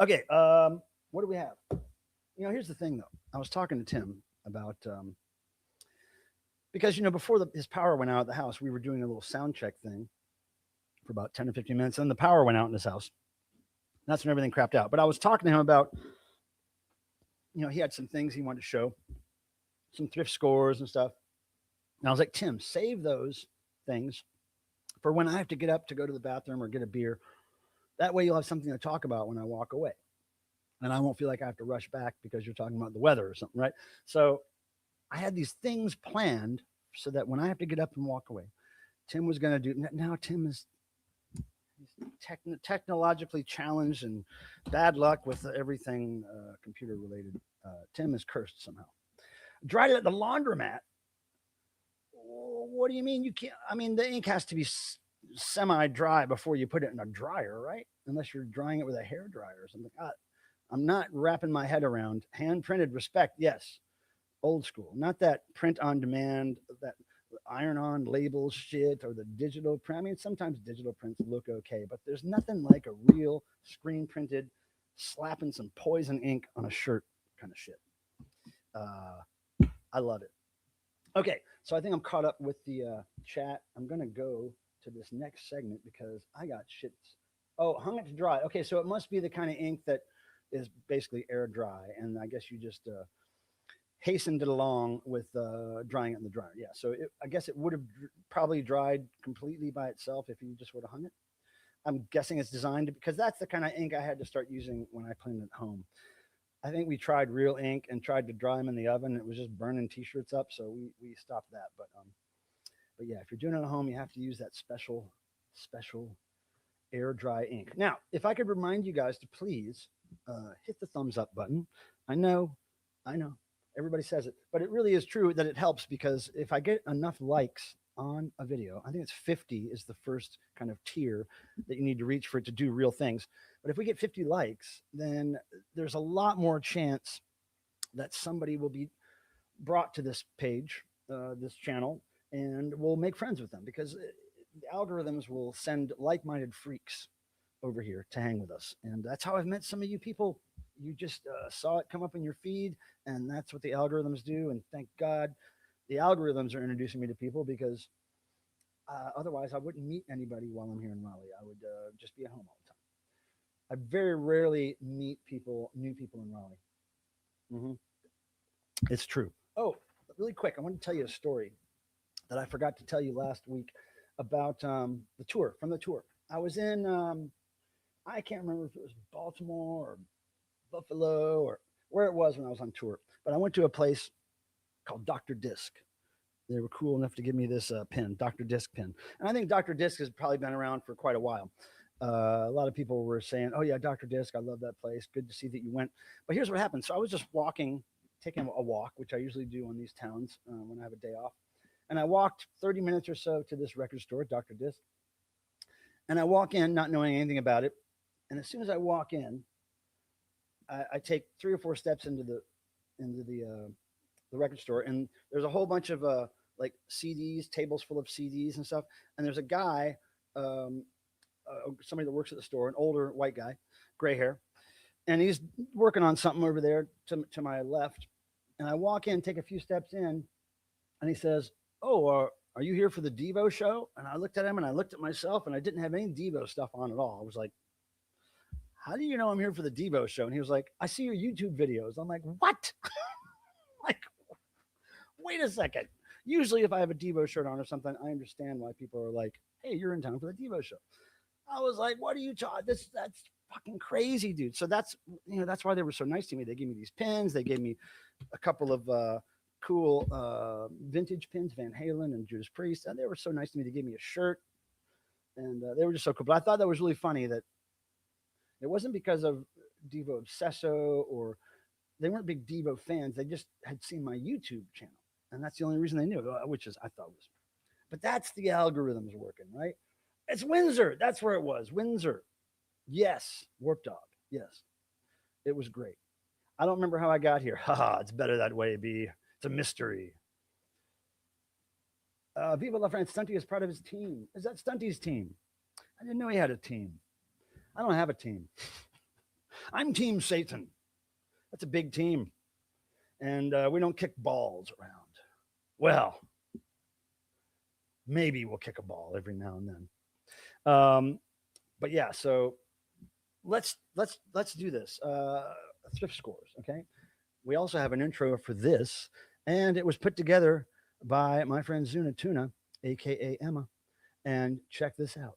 Okay, what do we have? You know, here's the thing, though. I was talking to Tim about, because, you know, before his power went out at the house, we were doing a little sound check thing for about 10 or 15 minutes, and the power went out in his house. That's when everything crapped out. But I was talking to him about, you know, he had some things he wanted to show, some thrift scores and stuff. And I was like, Tim, save those things for when I have to get up to go to the bathroom or get a beer. That way you'll have something to talk about when I walk away. And I won't feel like I have to rush back because you're talking about the weather or something, right? So I had these things planned so that when I have to get up and walk away, Tim was going to do. Now Tim is technologically challenged and bad luck with everything computer related. Tim is cursed somehow. Dried it at the laundromat. What do you mean you can't? I mean, the ink has to be semi-dry before you put it in a dryer, right? Unless you're drying it with a hair dryer or something. I'm not wrapping my head around hand printed respect. Yes, old school, not that print on demand, that iron on labels shit or the digital print. I mean, sometimes digital prints look okay, but there's nothing like a real screen printed, slapping some poison ink on a shirt kind of shit. I love it. Okay, so I think I'm caught up with the chat. I'm gonna go to this next segment because I got shits. Oh, hung it to dry. Okay, so it must be the kind of ink that is basically air dry, and I guess you just hastened it along with drying it in the dryer. Yeah, so I guess it would have probably dried completely by itself if you just would have hung it. I'm guessing it's designed because that's the kind of ink I had to start using when I cleaned at home. I think we tried real ink and tried to dry them in the oven. It was just burning t-shirts up, so we stopped that. But yeah, if you're doing it at home, you have to use that special air dry ink. Now, if I could remind you guys to please hit the thumbs up button. I know, everybody says it, but it really is true that it helps because if I get enough likes on a video, I think it's 50 is the first kind of tier that you need to reach for it to do real things. But if we get 50 likes, then there's a lot more chance that somebody will be brought to this page, this channel, and we'll make friends with them because the algorithms will send like-minded freaks over here to hang with us. And that's how I've met some of you people. You just saw it come up in your feed, and that's what the algorithms do. And thank God the algorithms are introducing me to people because otherwise I wouldn't meet anybody while I'm here in Raleigh. I would just be at home all the time. I very rarely meet new people in Raleigh. It's true. Oh, really quick, I want to tell you a story that I forgot to tell you last week about the tour. I was in, I can't remember if it was Baltimore or Buffalo or where it was when I was on tour, but I went to a place called Dr. Disc. They were cool enough to give me this pin, Dr. Disc pin. And I think Dr. Disc has probably been around for quite a while. A lot of people were saying, oh yeah, Dr. Disc, I love that place. Good to see that you went. But here's what happened. So I was just taking a walk, which I usually do on these towns when I have a day off. And I walked 30 minutes or so to this record store, Dr. Disc. And I walk in not knowing anything about it. And as soon as I walk in, I take 3 or 4 steps into the record store, and there's a whole bunch of like CDs, tables full of CDs and stuff. And there's a guy, somebody that works at the store, an older white guy, gray hair, and he's working on something over there to my left. And I walk in, take a few steps in, and he says, "Oh, are you here for the Devo show?" And I looked at him and I looked at myself, and I didn't have any Devo stuff on at all. I was like, "How do you know I'm here for the Devo show?" And he was like, "I see your YouTube videos." I'm like, "What?" Like, wait a second. Usually if I have a Devo shirt on or something, I understand why people are like, "Hey, you're in town for the Devo show." I was like, "What are you talking? That's fucking crazy, dude." So that's why they were so nice to me. They gave me these pins. They gave me a couple of cool vintage pins, Van Halen and Judas Priest. And they were so nice to me. They gave me a shirt, and they were just so cool. But I thought that was really funny that it wasn't because of Devo Obsesso or they weren't big Devo fans. They just had seen my YouTube channel. And that's the only reason they knew, which is I thought was. But that's the algorithms working, right? It's Windsor. That's where it was. Windsor. Yes. Warp Dog. Yes. It was great. I don't remember how I got here. Haha, it's better that way, B. It's a mystery. Viva La France. Stunty is part of his team. Is that Stunty's team? I didn't know he had a team. I don't have a team. I'm Team Satan. That's a big team. And we don't kick balls around. Well, maybe we'll kick a ball every now and then. But yeah, so let's do this. Thrift Scores, okay? We also have an intro for this, and it was put together by my friend Zuna Tuna, aka Emma. And check this out.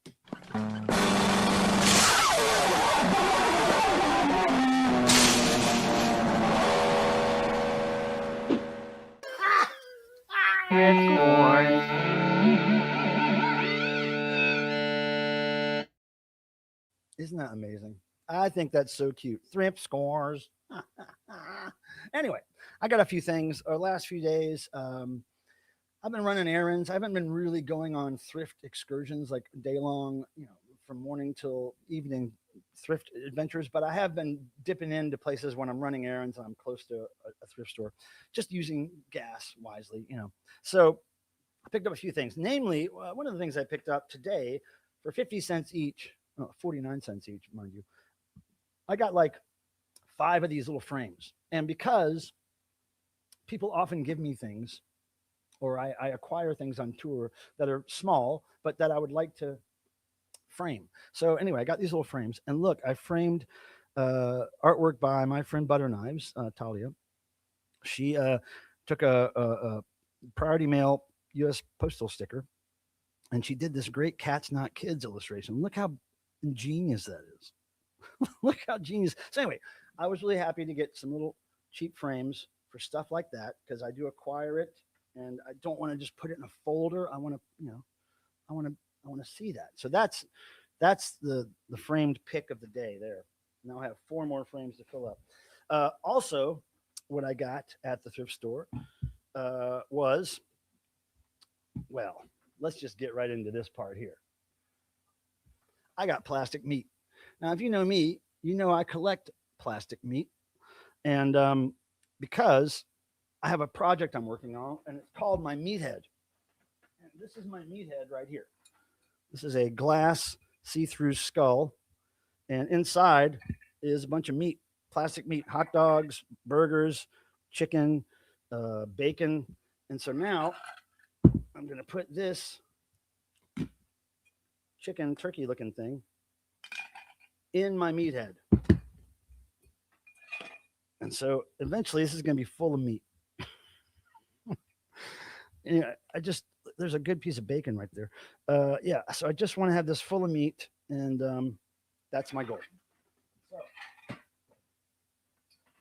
Thrift Scores. Isn't that amazing? I think that's so cute. Thrift Scores. Anyway, I got a few things. Last few days, I I've been running errands. I haven't been really going on thrift excursions like day long, from morning till evening thrift adventures, but I have been dipping into places when I'm running errands and I'm close to a thrift store, just using gas wisely. So I picked up a few things, namely one of the things I picked up today for 50 cents each, 49 cents each, mind you. I got like 5 of these little frames. And because people often give me things, or I acquire things on tour that are small, but that I would like to frame. So anyway, I got these little frames, and look, I framed artwork by my friend Butter Knives, Talia. She took a Priority Mail U.S. postal sticker, and she did this great Cats Not Kids illustration. Look how ingenious that is. Look how genius. So anyway, I was really happy to get some little cheap frames for stuff like that because I do acquire it, and I don't want to just put it in a folder. I want to, I want to see that. So that's the framed pick of the day there. Now I have 4 more frames to fill up. Also, what I got at the thrift store was, well, let's just get right into this part here. I got plastic meat. Now, if you know me, you know I collect plastic meat. And because I have a project I'm working on, and it's called my meathead. And this is my meathead right here. This is a glass see-through skull. And inside is a bunch of meat, plastic meat, hot dogs, burgers, chicken, bacon. And so now I'm going to put this chicken turkey looking thing in my meathead. And so eventually this is going to be full of meat. There's a good piece of bacon right there. Yeah, so I just want to have this full of meat, and that's my goal. So if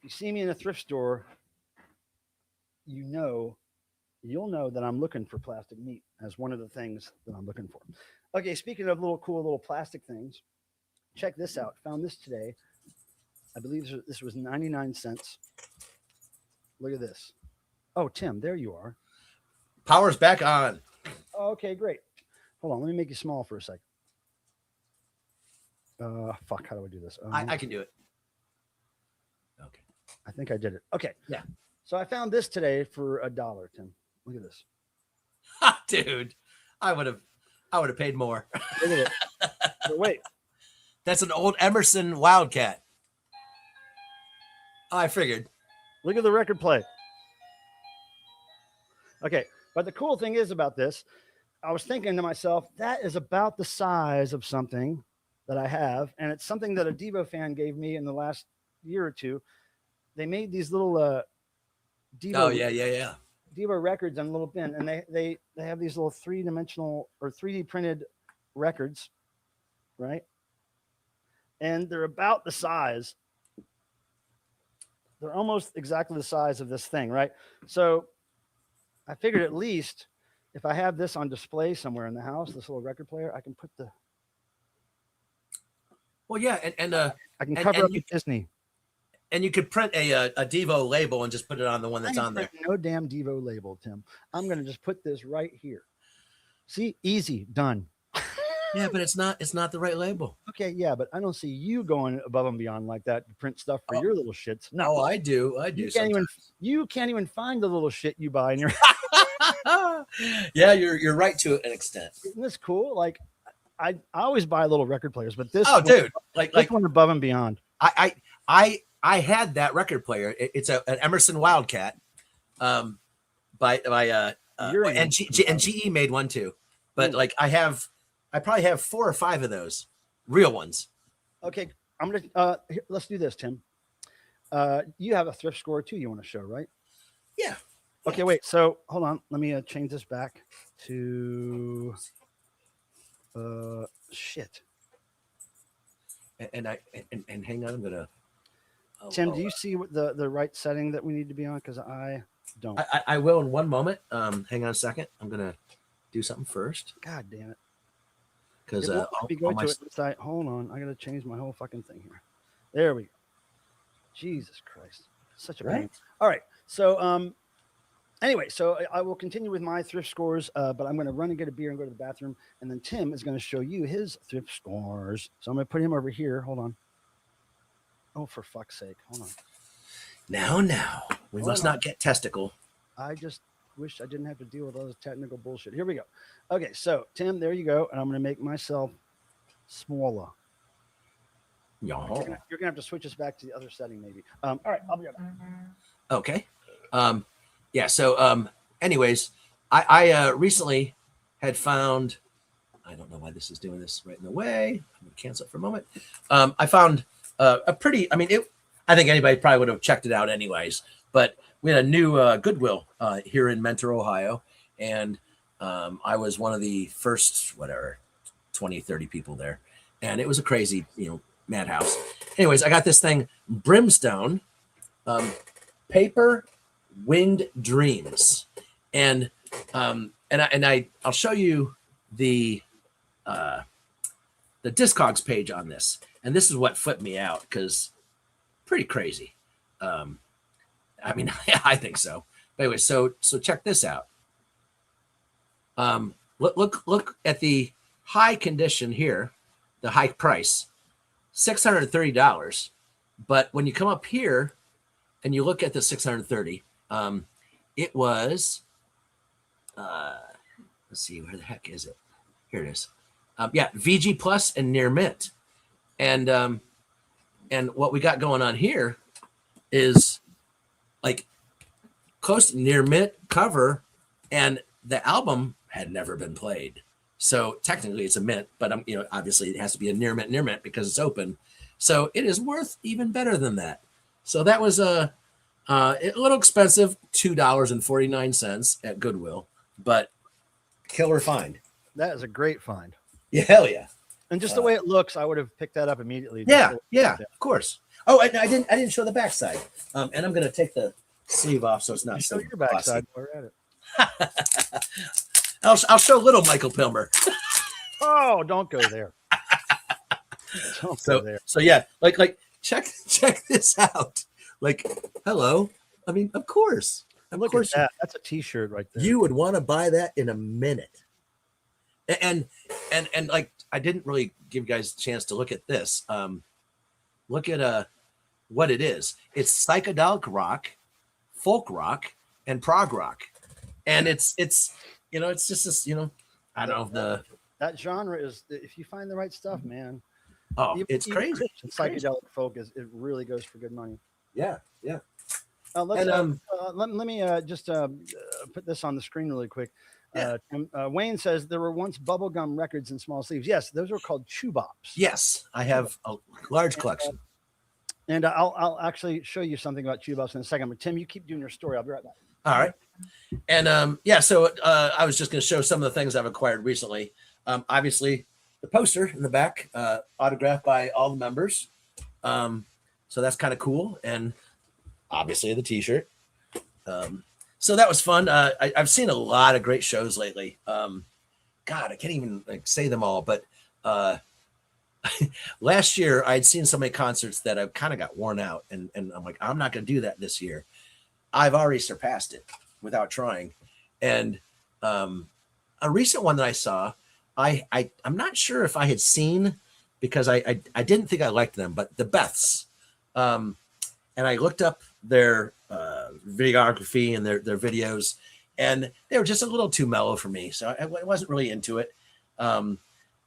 you see me in a thrift store, you'll know that I'm looking for plastic meat as one of the things that I'm looking for. Okay, speaking of cool little plastic things, check this out. Found this today. I believe this was 99 cents. Look at this. Oh, Tim, there you are. Power's back on. Oh, okay, great. Hold on, let me make you small for a second. Fuck, how do I do this? I can do it. Okay. I think I did it. Okay. Yeah. So I found this today for $1, Tim. Look at this. Dude, I would have paid more. Look at it. But wait. That's an old Emerson Wildcat. Oh, I figured. Look at the record play. Okay. But the cool thing is about this, I was thinking to myself, that is about the size of something that I have. And it's something that a Devo fan gave me in the last year or two. They made these little Devo. Oh, yeah. Devo records on a little bin. And they have these little 3-dimensional or 3D printed records, right? And they're about the size. They're almost exactly the size of this thing, right? So I figured at least if I have this on display somewhere in the house, this little record player, I can put the. Well, yeah, I can cover up Disney. And you could print a Devo label and just put it on the one that's on there. No damn Devo label, Tim. I'm going to just put this right here. See, easy, done. Yeah, but it's not the right label. Okay, yeah, but I don't see you going above and beyond like that to print stuff for your little shits. No, I do. You can't even find the little shit you buy in your. Yeah, you're right to an extent. Isn't this cool? Like, I always buy little record players, but this. Oh, dude, this one above and beyond. I had that record player. It's an Emerson Wildcat, by and GE made one too, but like I probably have 4 or 5 of those real ones. Okay, I'm gonna let's do this, Tim. You have a thrift score too. You want to show, right? Yeah. Okay, wait. So hold on. Let me change this back to shit. And hang on, I'm gonna. Tim, do you see what the right setting that we need to be on? Because I don't. I will in one moment. Hang on a second. I'm gonna do something first. God damn it. Because hold on, I gotta change my whole fucking thing here. There we go. Jesus Christ, such a pain. All right, so Anyway, so I will continue with my thrift scores, but I'm going to run and get a beer and go to the bathroom, and then Tim is going to show you his thrift scores. So I'm going to put him over here. Hold on. Oh, for fuck's sake! Hold on. Now, we Hold must on. not get testicle. I just wish I didn't have to deal with all this technical bullshit. Here we go. Okay, so Tim, there you go, and I'm going to make myself smaller. Y'all. You're going to have to switch us back to the other setting, maybe. All right, I'll be right back. Okay. Yeah. So, anyways, I recently had found. I don't know why this is doing this right in the way. I'm gonna cancel it for a moment. I found a pretty. I mean, I think anybody probably would have checked it out anyways. But we had a new Goodwill here in Mentor, Ohio, and I was one of the first 20, 30 people there, and it was a crazy, madhouse. Anyways, I got this thing, Brimstone, Paper Winged Dreams, and I'll show you the Discogs page on this, and this is what flipped me out because pretty crazy. I mean, I think so. But anyway, so check this out. Look at the high condition here, the high price, $630. But when you come up here and you look at the 630, it was, let's see, where the heck is it? Here it is. Yeah, VG Plus and near mint. And what we got going on here is like close to near mint cover, and the album had never been played. So technically it's a mint, but obviously it has to be a near mint because it's open. So it is worth even better than that. So that was a little expensive, $2.49 at Goodwill, but killer find. That is a great find. Yeah, hell yeah. And just the way it looks, I would have picked that up immediately. Yeah, of course. Oh, I didn't show the backside. And I'm going to take the sleeve off so it's not so show your backside while we're at it. I'll show little Michael Pilmer. Oh, don't go there. Don't go there. So yeah, like check this out. Like, hello. I mean, of course. Look at that. That's a T-shirt right there. You would want to buy that in a minute. And like, I didn't really give you guys a chance to look at this. Look at what it is. It's psychedelic rock, folk rock, and prog rock. And it's just this, I don't know, that genre is, if you find the right stuff, man. Oh, it's crazy. Psychedelic folk it really goes for good money. Yeah, yeah. Let me just put this on the screen really quick. Yeah. Wayne says there were once bubblegum records in small sleeves. Yes, those were called chew bops. Yes, I have a large collection. And I'll actually show you something about chew bops in a second. But Tim, you keep doing your story. I'll be right back. All right. And so I was just going to show some of the things I've acquired recently. Obviously, the poster in the back, autographed by all the members. So that's kind of cool. And obviously the T-shirt. So that was fun. I've seen a lot of great shows lately. God, I can't even say them all. But last year, I'd seen so many concerts that I kind of got worn out. And I'm like, I'm not going to do that this year. I've already surpassed it without trying. And a recent one that I saw, I'm not sure if I had seen, because I didn't think I liked them, but the Beths. And I looked up their videography and their videos, and they were just a little too mellow for me. So I wasn't really into it. And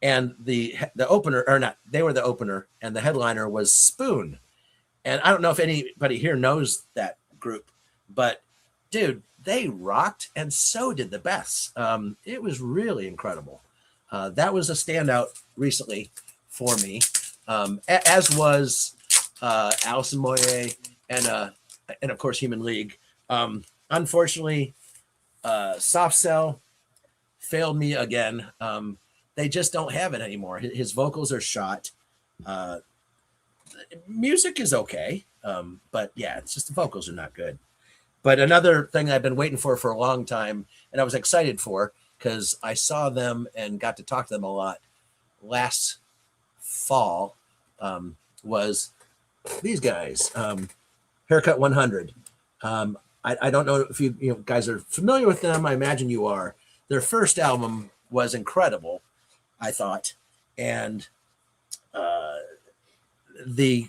the opener, or not, they were the opener, and the headliner was Spoon. And I don't know if anybody here knows that group, but dude, they rocked, and so did the Beths. It was really incredible. That was a standout recently for me, as was Alison Moyet and of course Human League. Unfortunately, Soft Cell failed me again. They just don't have it anymore. His vocals are shot. Music is okay, but yeah, it's just the vocals are not good. But another thing I've been waiting for a long time, and I was excited for, because I saw them and got to talk to them a lot last fall, was these guys, Haircut 100. I I don't know if you guys are familiar with them. I imagine you are. Their first album was incredible, I thought, and the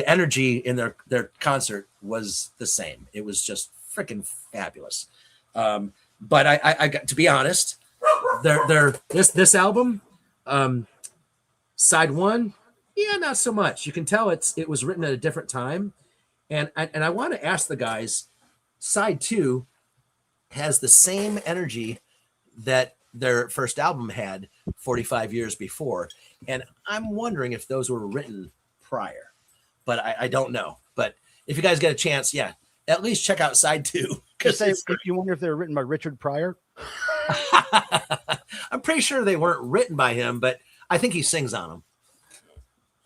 energy in their concert was the same. It was just freaking fabulous. But I got to be honest, this album, side one, yeah, not so much. You can tell it was written at a different time, and I want to ask the guys, side two has the same energy that their first album had 45 years before, and I'm wondering if those were written prior, but I don't know. But if you guys get a chance, yeah, at least check out side two. Because you wonder if they were written by Richard Pryor. I'm pretty sure they weren't written by him, but I think he sings on them.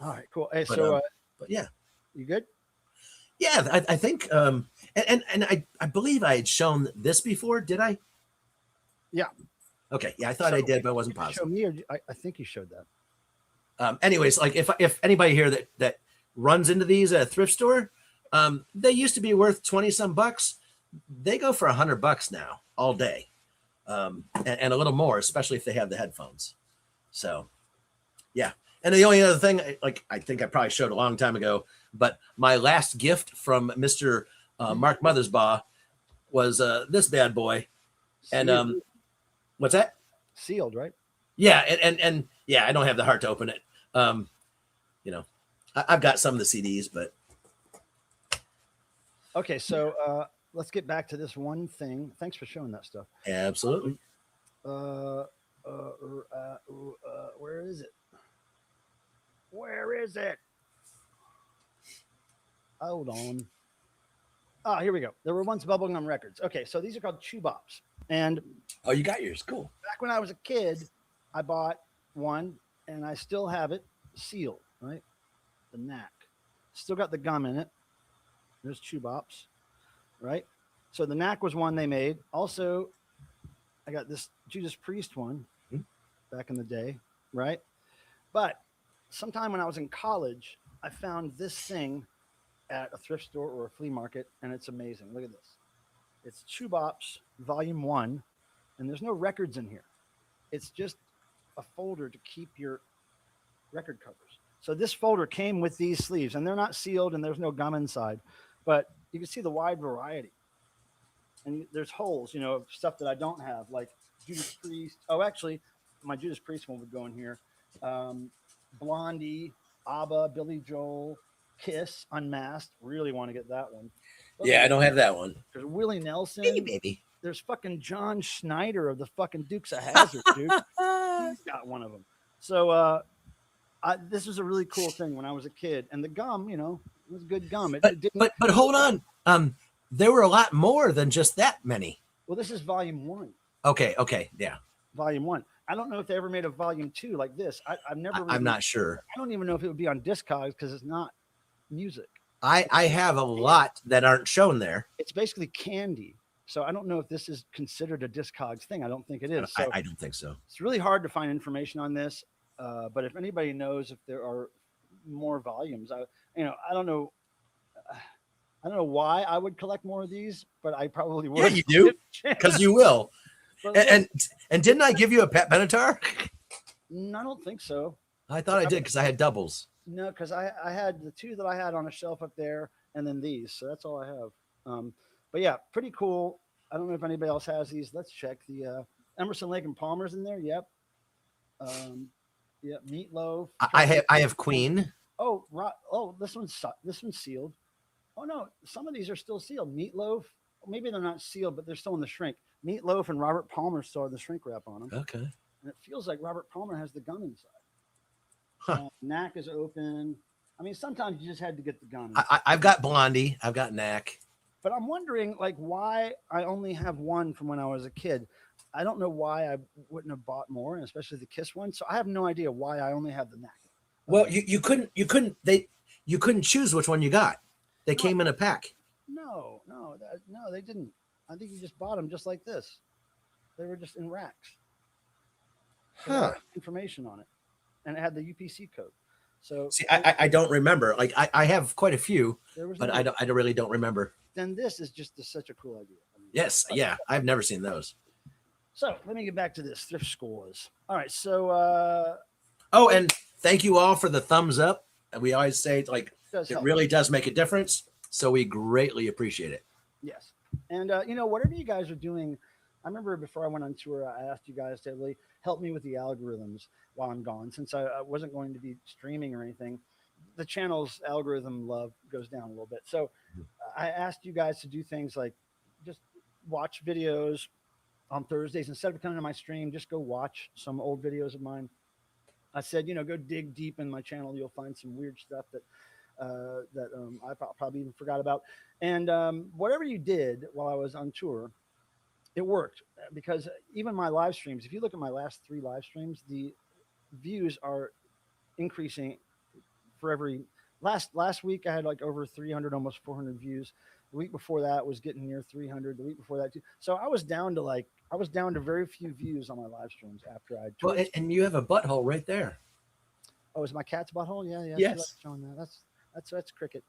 All right, cool. Hey, But yeah, you good? yeah, I think, and I believe I had shown this before. Did I? Yeah. Okay. Yeah, I thought I did, but I wasn't Show positive. me, or I think you showed that. Anyways, like if anybody here that runs into these at a thrift store, they used to be worth 20 some bucks. They go for $100 now all day, and a little more, especially if they have the headphones. So, yeah. And the only other thing, like I think I probably showed a long time ago, but my last gift from Mr. Mark Mothersbaugh was this bad boy. And what's that? Sealed, right? Yeah, and yeah, I don't have the heart to open it. I've got some of the CDs, but Okay, so let's get back to this one thing. Thanks for showing that stuff. absolutely. Where is it? Where is it? Hold on. Oh, here we go. There were once bubblegum records. Okay, so these are called chew bops. And Oh, you got yours. Cool. back when I was a kid, I bought one, and I still have it sealed, right? The knack. Still got the gum in it. There's chew bops, right? So the knack was one they made. Also, I got this Judas Priest one back in the day, right? But sometime when I was in college, I found this thing at a thrift store or a flea market, and it's amazing. Look at this. It's Chew Bops Volume 1, and there's no records in here. It's just a folder to keep your record covers. So this folder came with these sleeves, and they're not sealed, and there's no gum inside, but you can see the wide variety. And there's holes, of stuff that I don't have, like Judas Priest. Oh, actually, my Judas Priest one would go in here. Blondie, ABBA, Billy Joel, Kiss, Unmasked. Really want to get that one. Yeah, I don't have that one. There's Willie Nelson. Baby. There's fucking John Schneider of the fucking Dukes of Hazzard, dude. He's got one of them. So this was a really cool thing when I was a kid. And the gum, it was good gum. But hold on. There were a lot more than just that many. Well, this is Volume 1. Okay, yeah. Volume 1. I don't know if they ever made a Volume 2 like this. I've never. I'm not sure. I don't even know if it would be on Discogs because it's not music. I have a lot that aren't shown there. It's basically candy. So I don't know if this is considered a Discogs thing. I don't think it is. So I don't think so. it's really hard to find information on this. But if anybody knows if there are more volumes, I don't know. I don't know why I would collect more of these, but I probably would. Yeah, you do, because you will. But And didn't I give you a Pet Benatar? no, I don't think so. I thought I did because I had doubles. No, because I had the two that I had on a shelf up there, and then these. So that's all I have. But yeah, pretty cool. I don't know if anybody else has these. Let's check the Emerson, Lake and Palmer's in there. Yep. Yeah, Meatloaf. I have Queen. Oh, right. Oh, this one's sealed. Oh no, some of these are still sealed. Meatloaf. Maybe they're not sealed, but they're still in the shrink. Meatloaf and Robert Palmer still have the shrink wrap on them. Okay. And it feels like Robert Palmer has the gum inside. Huh. Knack is open. I mean, sometimes you just had to get the gum. I've got Blondie. I've got Knack. But I'm wondering, why I only have one from when I was a kid. I don't know why I wouldn't have bought more, and especially the Kiss one. So I have no idea why I only have the Knack. Well, you couldn't choose which one you got. They came in a pack. No, they didn't. I think you just bought them just like this. They were just in racks. Huh. Information on it, and it had the UPC code. So See, I don't remember. Like I have quite a few, there was but no, I really don't remember. then this is just such a cool idea. I mean, Yes. Yeah. I've never seen those. So let me get back to this thrift scores. All right. So Oh, and thank you all for the thumbs up. And we always say like does it help. really does make a difference. So we greatly appreciate it. Yes. And you know, whatever you guys are doing, I remember before I went on tour, I asked you guys to really help me with the algorithms while I'm gone, since I wasn't going to be streaming or anything. The channel's algorithm love goes down a little bit. So I asked you guys to do things like just watch videos on Thursdays instead of coming to my stream. Just go watch some old videos of mine. I said, you know, go dig deep in my channel. You'll find some weird stuff that I probably even forgot about. And whatever you did while I was on tour, it worked, because even my live streams, if you look at my last 3 live streams, the views are increasing for every last week. I had like over 300, almost 400 views. The week before that was getting near 300. The week before that too. So I was down to very few views on my live streams after I. Well, and you have a butthole right there. Oh, is my cat's butthole? Yeah. Yes. Showing that. That's cricket.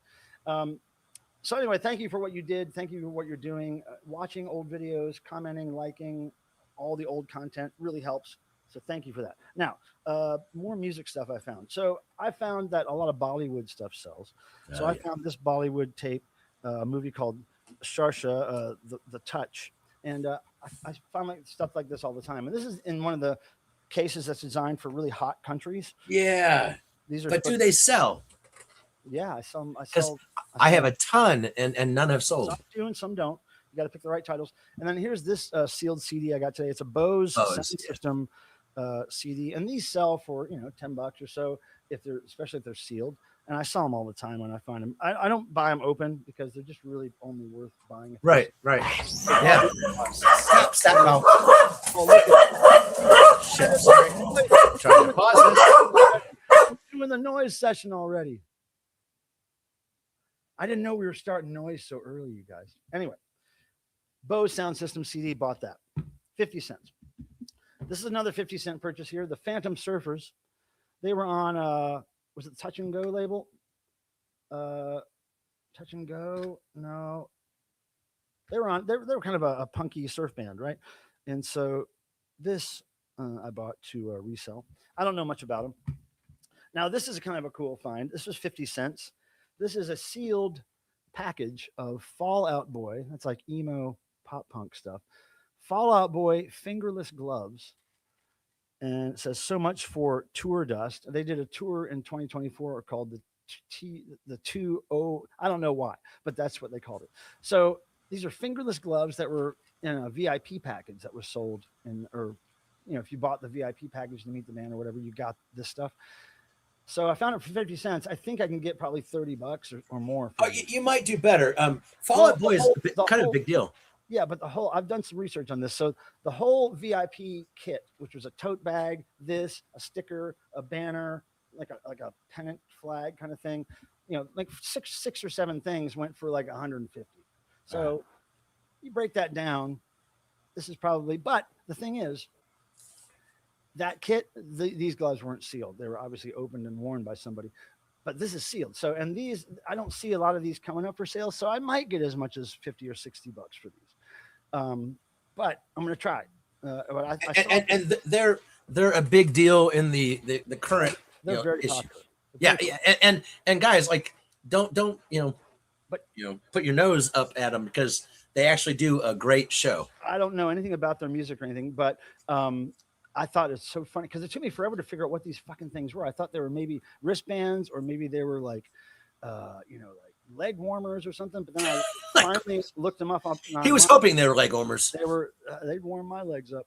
So anyway, thank you for what you did. Thank you for what you're doing. Watching old videos, commenting, liking all the old content really helps. So thank you for that. Now, more music stuff I found. So I found that a lot of Bollywood stuff sells. So I found this Bollywood tape, a movie called Sharsha, the Touch. And I find like stuff like this all the time. And this is in one of the cases that's designed for really hot countries. Yeah. These are. But do they sell? Yeah, I sell. I have a ton, and none have sold. Some do and some don't. You got to pick the right titles. And then here's this sealed CD I got today. It's a Bose Sound System CD, and these sell for $10 or so especially if they're sealed. And I sell them all the time when I find them. I don't buy them open because they're just really only worth buying. Right. Yeah. Stop. Oh, look at Shit. Sorry. Trying to pause this. I'm doing the noise session already. I didn't know we were starting noise so early, you guys. Anyway, Bose Sound System CD, bought that. 50 cents. This is another 50-cent purchase here. The Phantom Surfers. They were on, was it the Touch and Go label? Touch and Go? No. They were kind of a punky surf band, right? And so this I bought to resell. I don't know much about them. Now, this is kind of a cool find. This was 50 cents. This is a sealed package of Fall Out Boy. That's like emo pop punk stuff. Fall Out Boy fingerless gloves. And it says so much for Tour Dust. They did a tour in 2024 called the 2O. I don't know why, but that's what they called it. So these are fingerless gloves that were in a VIP package that was sold if you bought the VIP package to meet the man or whatever, you got this stuff. So I found it for 50 cents. I think I can get probably $30 or more. Oh, you might do better. Fall Out Boy is kind of a big deal. Yeah, but I've done some research on this. So the whole VIP kit, which was a tote bag, a sticker, a banner, like a pennant flag kind of thing, like six or 7 things went for like 150. So you break that down. This is probably, but the thing is, that kit, these gloves weren't sealed. They were obviously opened and worn by somebody, but this is sealed. So, and these, I don't see a lot of these coming up for sale. So I might get as much as $50 or $60 for these. But I'm going to try. And they're a big deal in the current very issue. popular. Yeah. And guys, like, don't put your nose up at them, because they actually do a great show. I don't know anything about their music or anything, but I thought it's so funny because it took me forever to figure out what these fucking things were. I thought they were maybe wristbands, or maybe they were like leg warmers or something. But then I finally looked them up. He was hoping they were leg warmers. They'd warm my legs up.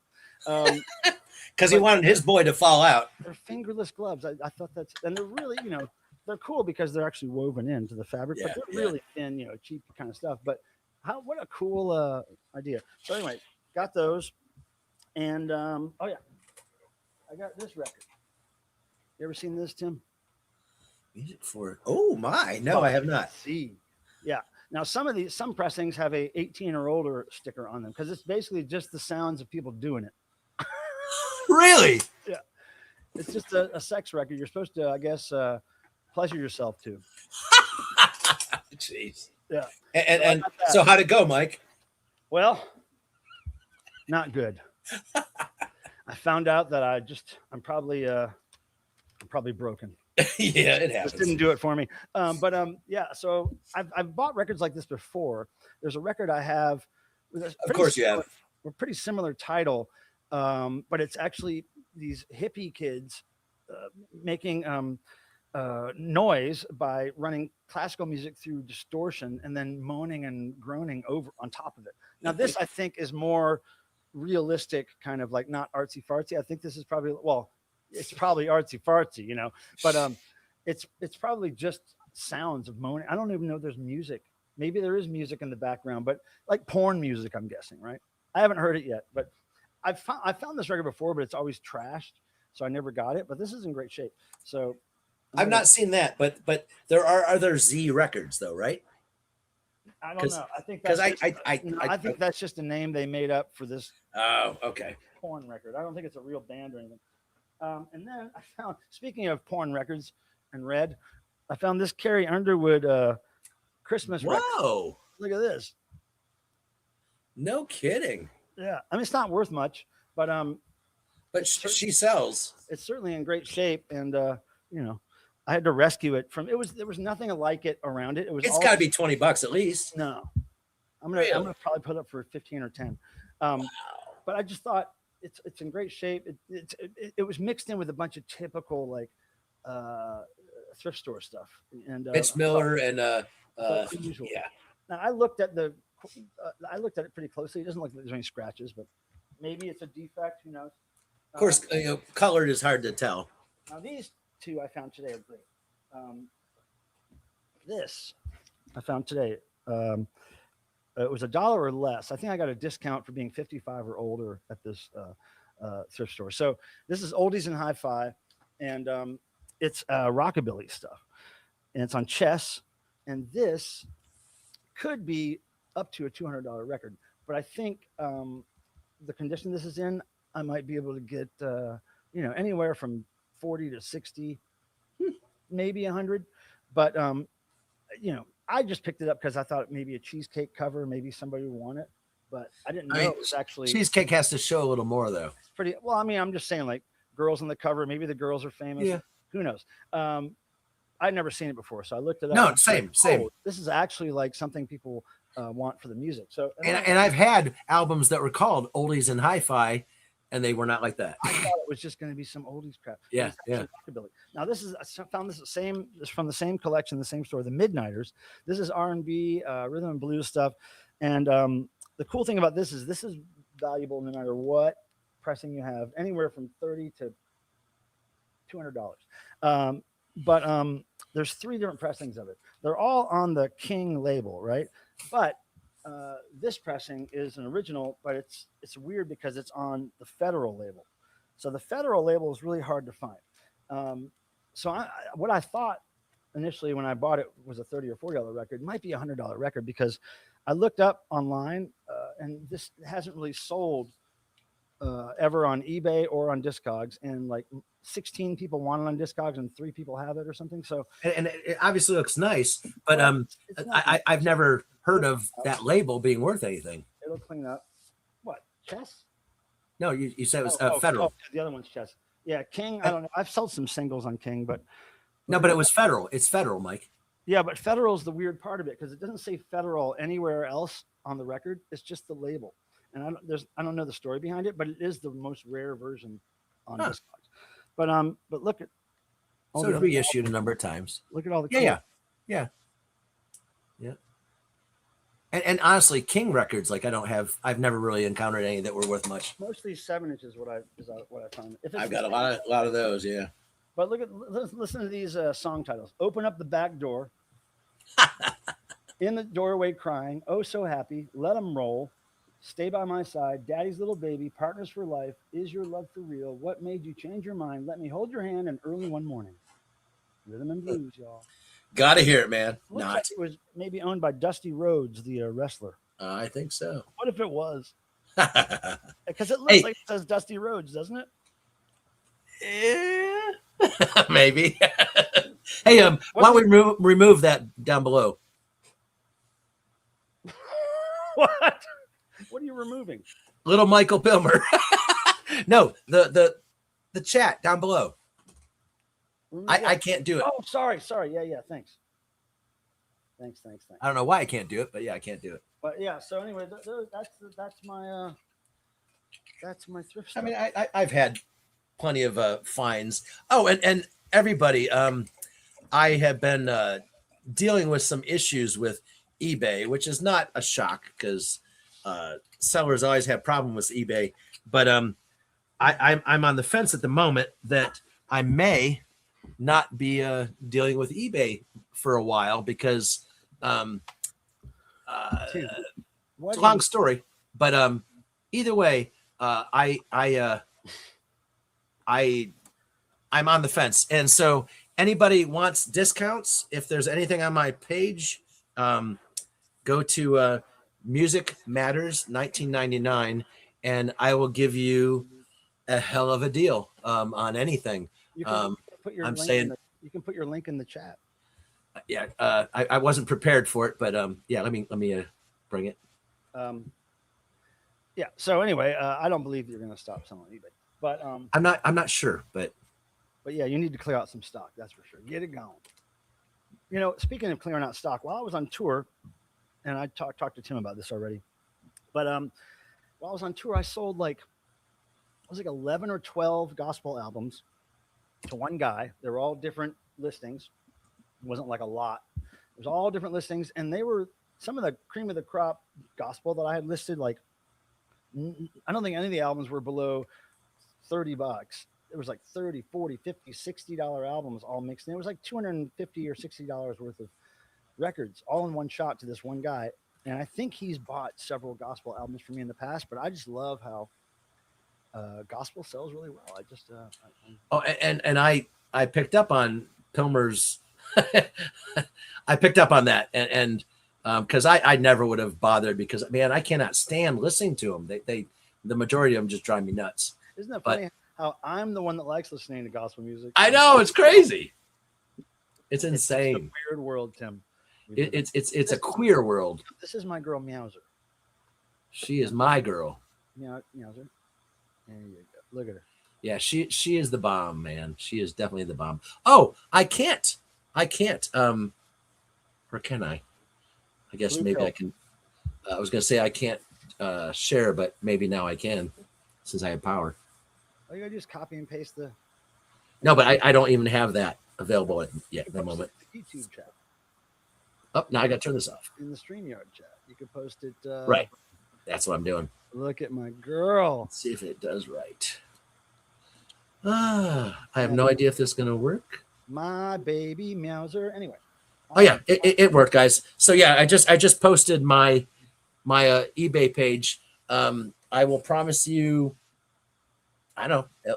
Because he wanted his boy to fall out. They're fingerless gloves. I thought and they're really, they're cool because they're actually woven into the fabric, but they're really thin, cheap kind of stuff. But what a cool idea. So anyway, got those. And I got this record. You ever seen this, Tim? Music for oh my, no, I have not. See, yeah. Now some pressings have a 18 or older sticker on them because it's basically just the sounds of people doing it. Really? Yeah. It's just a sex record. You're supposed to, I guess, pleasure yourself to. Jeez. Yeah. And got that. so how'd it go, Mike? Well, not good. I found out that I'm probably broken. Yeah, it This happens. didn't do it for me. Yeah. So I've bought records like this before. There's a record I have. Of course you have. A pretty similar title, but it's actually these hippie kids making noise by running classical music through distortion and then moaning and groaning over on top of it. Now, this I think is more realistic, kind of like not artsy fartsy. I think this is probably, well, it's probably artsy fartsy, you know, but it's probably just sounds of moaning. I don't even know if there's music. Maybe there is music in the background, but like porn music, I'm guessing, right? I haven't heard it yet, but I found this record before, but it's always trashed, so I never got it. But this is in great shape. So I've not seen that, but there are other Z records though, right? I don't know. I think because that's I think that's just a name they made up for this. Oh, okay. Porn record. I don't think it's a real band or anything. And then I found, speaking of porn records and red, I found this Carrie Underwood Christmas record. Whoa! Look at this. No kidding. Yeah, I mean it's not worth much, but she sells. It's certainly in great shape, and you know, I had to rescue it from. There was nothing like it around it. It's got to be $20 at least. No, I'm gonna probably put up for 15 or 10. But I just thought it's in great shape. It was mixed in with a bunch of typical like thrift store stuff and Mitch Miller and yeah. Now I looked at it pretty closely. It doesn't look like there's any scratches, but maybe it's a defect. Who knows? Of course, colored is hard to tell. Now these two I found today are great. This I found today. It was $1 or less. I think I got a discount for being 55 or older at this thrift store. So this is oldies and hi-fi, and it's rockabilly stuff, and it's on chess. And this could be up to a $200 record, but I think the condition this is in, I might be able to get anywhere from 40 to 60, maybe 100. But I just picked it up because I thought maybe a cheesecake cover, maybe somebody would want it, but I didn't know it was actually. Cheesecake has to show a little more though. It's pretty well. I mean, I'm just saying, like girls on the cover. Maybe the girls are famous. Yeah. Who knows? I'd never seen it before, so I looked it up. No, same. This is actually like something people want for the music. So, and I've had albums that were called oldies and hi-fi, and they were not like that. I thought it was just going to be some oldies crap. Yeah. Rockabilly. Now this is I found this from the same collection, the same store, the Midnighters. This is R&B, rhythm and blues stuff, and the cool thing about this is valuable no matter what pressing you have, anywhere from $30 to $200. But there's 3 different pressings of it. They're all on the King label, right? But this pressing is an original, but it's weird because it's on the Federal label. So the Federal label is really hard to find. So what I thought initially when I bought it was a $30 or $40 record. It might be a $100 record because I looked up online and this hasn't really sold ever on eBay or on Discogs, and like 16 people want it on Discogs and 3 people have it or something. So and it obviously looks nice, but I've never heard of that label being worth anything. It'll clean up. What, chess? No, you said it was Federal. The other one's chess. Yeah, King. I don't know. I've sold some singles on King, but no, but it was Federal. It's Federal, Mike. Yeah, but Federal is the weird part of it because it doesn't say Federal anywhere else on the record. It's just the label, and I don't know the story behind it, but it is the most rare version on Discogs. But look at. So it's reissued a number of times. Look at all the. Yeah. And honestly, King records, like I've never really encountered any that were worth much. Mostly 7-inch is what I found. I've got a lot of those, yeah. But listen to these song titles. Open up the back door. In the doorway crying. Oh, so happy. Let them roll. Stay by my side. Daddy's little baby. Partners for life. Is your love for real? What made you change your mind? Let me hold your hand and early one morning. Rhythm and blues, y'all. Gotta hear it, man. Looks like it was maybe owned by Dusty Rhodes, the wrestler. I think so. What if it was? Because it looks like it says Dusty Rhodes, doesn't it? Yeah. Maybe. Hey, why don't we remove that down below? What? What are you removing? Little Michael Pilmer. No, the chat down below. I can't do it. Oh, sorry. Yeah. Thanks. I don't know why I can't do it, but yeah, I can't do it. But yeah. So anyway, that's my thrift I stuff. mean, I've had plenty of fines. Oh, and everybody, I have been dealing with some issues with eBay, which is not a shock because sellers always have problems with eBay. But I'm on the fence at the moment that I may not be dealing with eBay for a while because it's a long story. But either way, I'm on the fence, and so anybody wants discounts, if there's anything on my page, go to Music Matters 1999, and I will give you a hell of a deal on anything. You can put your I'm link saying, you can put your link in the chat. yeah, I wasn't prepared for it, but yeah, let me bring it. Yeah. So anyway, I don't believe you're going to stop selling eBay, but I'm not sure, but yeah, you need to clear out some stock. That's for sure. Get it going. You know, speaking of clearing out stock, while I was on tour, and I talked to Tim about this already, but while I was on tour, I sold like 11 or 12 gospel albums to one guy. They were all different listings. It wasn't like a lot. It was all different listings, and they were some of the cream of the crop gospel that I had listed. Like, I don't think any of the albums were below $30. It was like 30, 40, 50, $60 albums all mixed in. It was like $250 or $60 worth of records all in one shot to this one guy. And I think he's bought several gospel albums from me in the past, but I just love how gospel sells really well. I just and I picked up on Pilmer's I picked up on that, and because I never would have bothered, because man, I cannot stand listening to them. They the majority of them just drive me nuts. Isn't that funny how I'm the one that likes listening to gospel music? I know, it's crazy. It's insane. It's a weird world, Tim. It's a queer world. This is my girl Meowser. She is my girl. Meowser. There you go. Look at her. Yeah, she is the bomb, man. She is definitely the bomb. Oh, I can't. Or can I? I guess maybe I can. I was gonna say I can't share, but maybe now I can, since I have power. Oh, you gotta just copy and paste the. No, but I don't even have that available yet at the moment. The YouTube chat. Oh, now I got to turn this off. In the StreamYard chat, you can post it. Right. That's what I'm doing. Look at my girl. Let's see if it does right. I have no idea if this is gonna work. My baby Meowser. Anyway. Oh yeah, it worked, guys. So yeah, I just posted my eBay page. I will promise you, I don't know,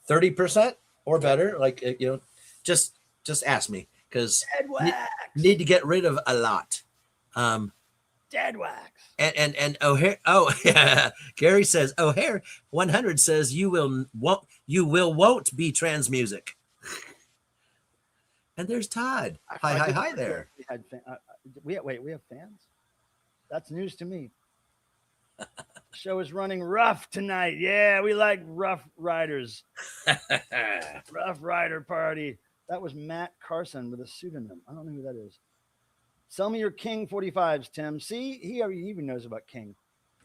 30% or better. Like, you know, just ask me, because need to get rid of a lot. Dead wax. And O'Hare. Oh yeah, Gary says O'Hare 100 says you won't be trans music. And there's Todd. Hi there. We have fans. That's news to me. Show is running rough tonight. Yeah, we like rough riders. Rough rider party. That was Matt Carson with a pseudonym. I don't know who that is. Sell me your King 45s, Tim. See, he even knows about King.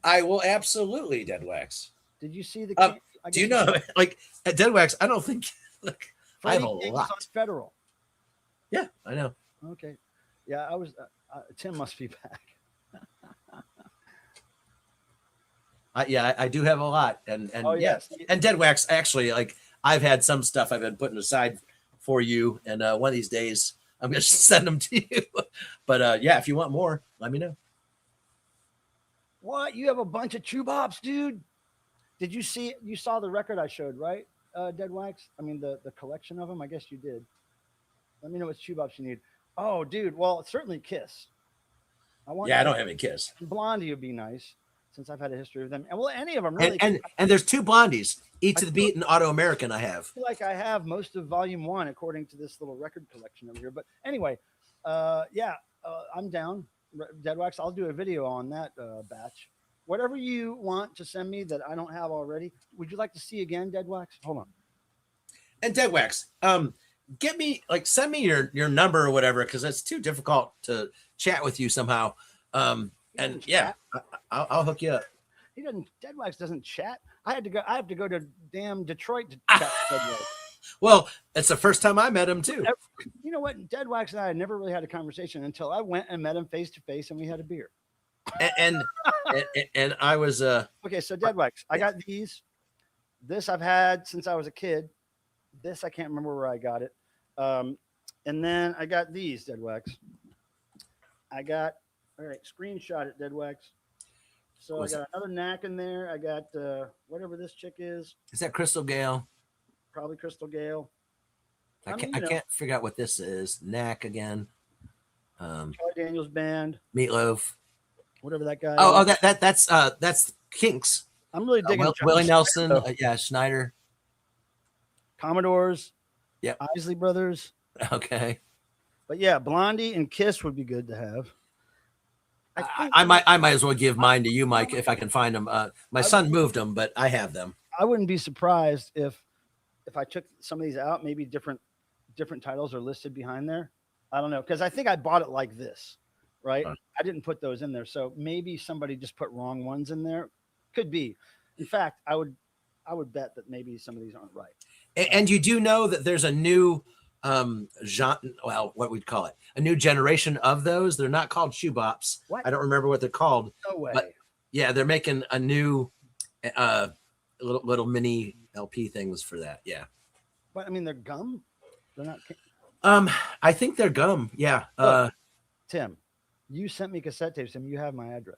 I will absolutely, Dead Wax. Did you see the King? Do you know, like, at Dead Wax, I don't think, like, I have a lot. On Federal. Yeah, I know. Okay. Yeah, I was. Tim must be back. I do have a lot, and oh, yes. And Dead Wax, actually, like, I've had some stuff I've been putting aside for you, and one of these days I'm gonna send them to you. But yeah, if you want more, let me know. What? You have a bunch of chew bops, dude? Did you see? You saw the record I showed, right? Dead Wax. I mean, the collection of them. I guess you did. Let me know what chew bops you need. Oh, dude. Well, certainly Kiss. I don't have any Kiss. Blondie would be nice, since I've had a history with them. And well, any of them really. And there's two Blondies, Eat to the Beat and Auto American. I have. I feel like I have most of Volume 1 according to this little record collection over here. But anyway, I'm down. Dead Wax, I'll do a video on that batch. Whatever you want to send me that I don't have already. Would you like to see again, Dead Wax? Hold on. And Dead Wax, get me send me your number or whatever, because it's too difficult to chat with you somehow. And yeah, I'll hook you up. He doesn't. Dead Wax doesn't chat. I have to go to damn Detroit to chat with Dead Wax. Well, it's the first time I met him too. You know what? Dead Wax and I had never really had a conversation until I went and met him face to face and we had a beer. And I was okay. So Dead Wax, I got these. This I've had since I was a kid. This I can't remember where I got it. And then I got these, Dead Wax. All right, screenshot it, Dead Wax. So I got another knack in there. I got whatever this chick is. Is that Crystal Gale? Probably Crystal Gale. I can't figure out what this is. Knack again. Charlie Daniels Band. Meatloaf. Whatever that guy. Oh, that's Kinks. I'm really digging Willie Nelson. Yeah, Schneider. Commodores. Yeah. Isley Brothers. Okay. But yeah, Blondie and Kiss would be good to have. I might as well give mine to you, Mike, if I can find them. My son moved them, but I have them. I wouldn't be surprised if I took some of these out, maybe different titles are listed behind there. I don't know, because I think I bought it like this, right? I didn't put those in there, so maybe somebody just put wrong ones in there. Could be. In fact, I would bet that maybe some of these aren't right. And you do know that there's a new genre, well, what we'd call it, a new generation of those. They're not called shoe bops. What? I don't remember what they're called. No way. But yeah, they're making a new little mini LP things for that. Yeah. But I mean, they're gum. They're not. I think they're gum. Yeah. Look, Tim, you sent me cassette tapes, and you have my address.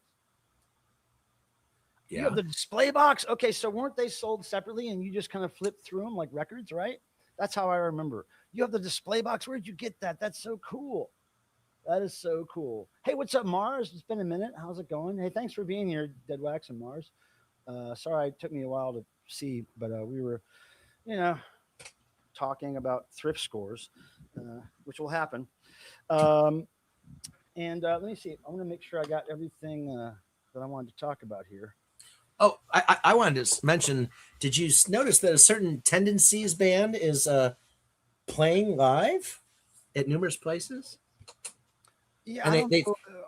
Yeah. You have the display box. Okay, so weren't they sold separately, and you just kind of flipped through them like records, right? That's how I remember. You have the display box. Where'd you get that? That's so cool. That is so cool. Hey, what's up, Mars? It's been a minute. How's it going? Hey, thanks for being here, Dead Wax and Mars. Sorry, it took me a while to see, but we were, talking about thrift scores, which will happen. And let me see. I want to make sure I got everything that I wanted to talk about here. Oh, I wanted to mention, did you notice that a certain Tendencies band is playing live at numerous places? Yeah, and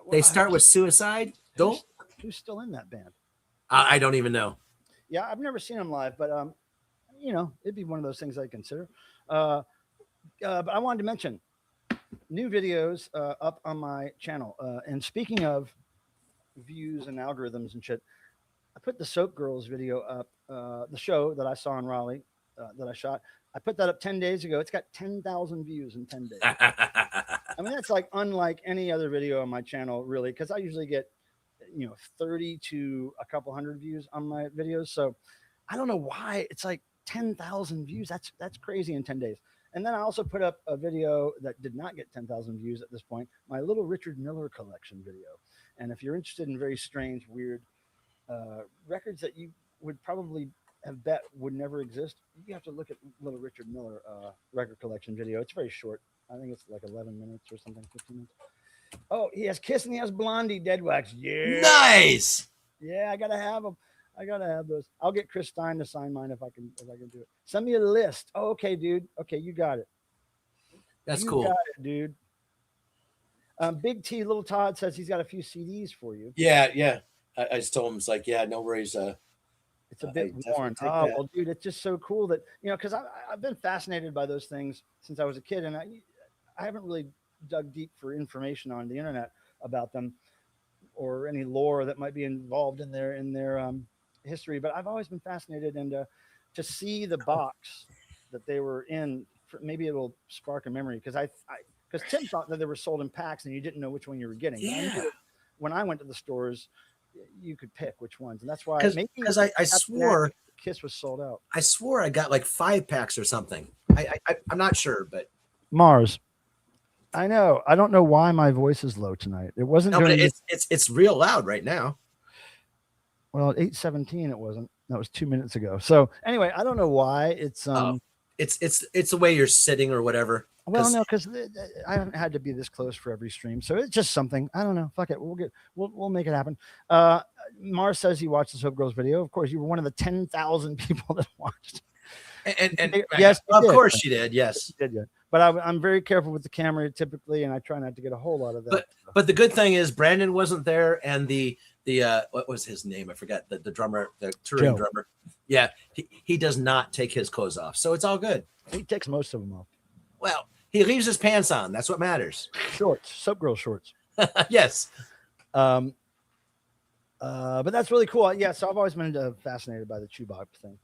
they start with Suicide. Who's still in that band? I don't even know. Yeah, I've never seen them live, but it'd be one of those things I consider. But I wanted to mention new videos up on my channel. And speaking of views and algorithms and shit, I put the Soap Girls video up, the show that I saw in Raleigh that I shot. I put that up 10 days ago. It's got 10,000 views in 10 days. I mean, that's like unlike any other video on my channel, really, because I usually get 30 to a couple hundred views on my videos. So I don't know why it's like 10,000 views. That's crazy in 10 days. And then I also put up a video that did not get 10,000 views at this point, my Little Richard Miller collection video. And if you're interested in very strange, weird records that you would probably have bet would never exist, you have to look at Little Richard Miller record collection video. It's very short. I think it's like 11 minutes or something, 15 minutes. Oh, he has Kiss and he has Blondie, Dead Wax. Yeah. Nice. Yeah, I gotta have them. I gotta have those. I'll get Chris Stein to sign mine if I can do it. Send me a list. Oh, okay, dude. Okay, you got it. That's cool. You got it, dude. Big T, Little Todd says he's got a few CDs for you. Yeah. I just told him, it's like, yeah, no worries. It's a bit worn. Oh, well, dude, it's just so cool that, because I've been fascinated by those things since I was a kid, and I haven't really dug deep for information on the internet about them or any lore that might be involved in their history. But I've always been fascinated, and to see the box that they were in, maybe it'll spark a memory, because because Tim thought that they were sold in packs and you didn't know which one you were getting. Yeah. When I went to the stores, you could pick which ones, and that's why because I swore Kiss was sold out. I swore I got like 5 packs or something. I'm not sure, but Mars, I know. I don't know why my voice is low tonight. It wasn't. No, but it's real loud right now. Well, at 8:17 it wasn't. That was 2 minutes ago. So anyway, I don't know why it's it's the way you're sitting or whatever. Well, no, because I haven't had to be this close for every stream, so it's just something. I don't know. Fuck it, we'll make it happen. Mars says he watched the Soap Girls video. Of course, you were one of the 10,000 people that watched. And yes, of course she did. Yes, she did. But I'm very careful with the camera typically, and I try not to get a whole lot of that. But the good thing is Brandon wasn't there, and the what was his name? I forgot. The drummer, the touring drummer. Yeah, he does not take his clothes off, so it's all good. He takes most of them off. Well, he leaves his pants on. That's what matters. Shorts, Soap Girl shorts. Yes. But that's really cool. Yeah, so I've always been fascinated by the Chewbacca thing.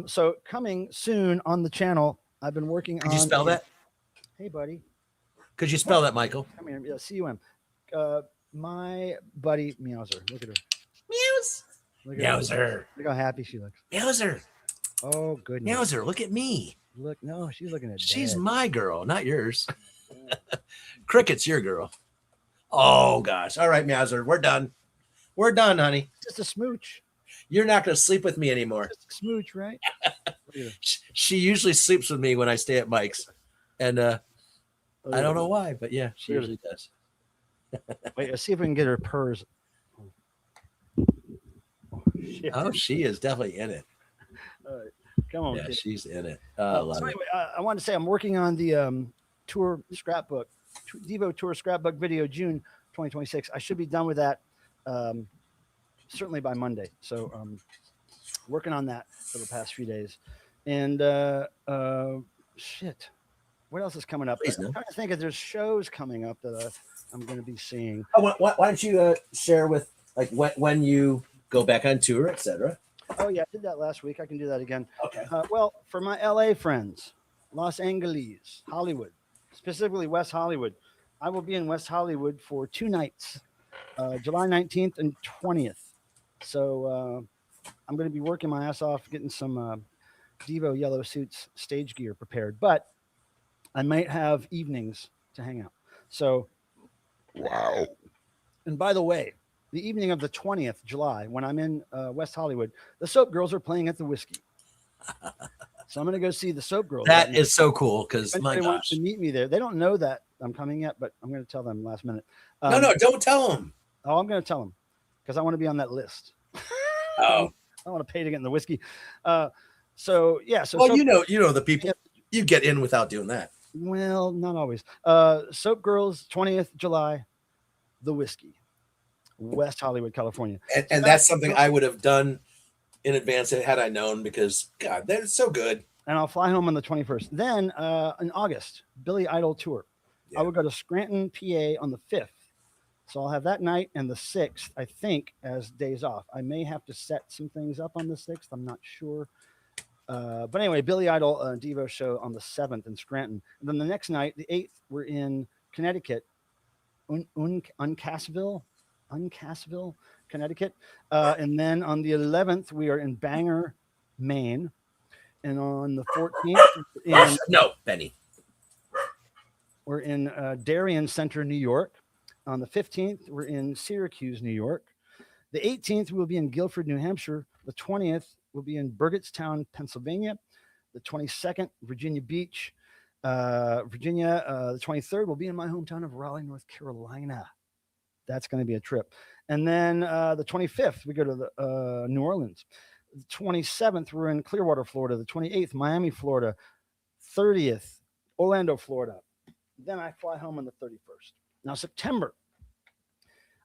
So coming soon on the channel, I've been working on. Could you spell that? Hey, buddy. Could you spell that, Michael? Come here. Yeah, C-U-M. My buddy Meowser. Look at her. Meows. Meowser. Look how happy she looks. Meowser. Oh, goodness. Meowser, look at me. Look, no, she's looking at. She's my girl, not yours. Cricket's your girl. Oh gosh. All right, Meowser, we're done. We're done, honey. Just a smooch. You're not going to sleep with me anymore. Just a smooch, right? She usually sleeps with me when I stay at Mike's, and I don't know why, but yeah, she usually does. Wait, let's see if we can get her purrs. Oh, she is definitely in it. All right. Come on. Yeah, kid. She's in it. So anyway, I wanted to say I'm working on the tour scrapbook, Devo tour scrapbook video, June 2026. I should be done with that certainly by Monday. So working on that for the past few days. And shit, what else is coming up? I'm trying to think if there's shows coming up that I'm going to be seeing. Oh, why don't you share with like when you go back on tour, etc. Oh yeah, I did that last week. I can do that again. Okay. Well, for my LA friends, Los Angeles, Hollywood, specifically West Hollywood, I will be in West Hollywood for 2 nights, July 19th and 20th. So I'm going to be working my ass off getting some Devo yellow suits stage gear prepared, but I might have evenings to hang out. So, wow. And by the way, the evening of the 20th July, when I'm in West Hollywood, the Soap Girls are playing at the Whiskey. So I'm going to go see the Soap Girls. That is so cool because my gosh. gosh. To meet me there. They don't know that I'm coming yet, but I'm going to tell them last minute. No, don't tell them. Oh, I'm going to tell them because I want to be on that list. Oh. I want to pay to get in the Whiskey. So yeah. So well, Soap, you know the people. You get in without doing that. Well, not always. Soap Girls, 20th July, the Whiskey. West Hollywood, California. And that's something I would have done in advance had I known because, God, they're so good. And I'll fly home on the 21st. Then in August, Billy Idol tour. Yeah. I will go to Scranton, PA on the 5th. So I'll have that night and the 6th, I think, as days off. I may have to set some things up on the 6th. I'm not sure. But anyway, Billy Idol Devo show on the 7th in Scranton. And then the next night, the 8th, we're in Connecticut, Uncasville, Connecticut. And then on the 11th, we are in Bangor, Maine. And on the 14th, Benny. We're in Darien Center, New York. On the 15th, we're in Syracuse, New York. The 18th, we'll be in Guilford, New Hampshire. The 20th, we'll be in Burgettstown, Pennsylvania. The 22nd, Virginia Beach, Virginia. The 23rd, we'll be in my hometown of Raleigh, North Carolina. That's going to be a trip. And then the 25th, we go to the, New Orleans. The 27th, we're in Clearwater, Florida. The 28th, Miami, Florida. 30th, Orlando, Florida. Then I fly home on the 31st. Now, September,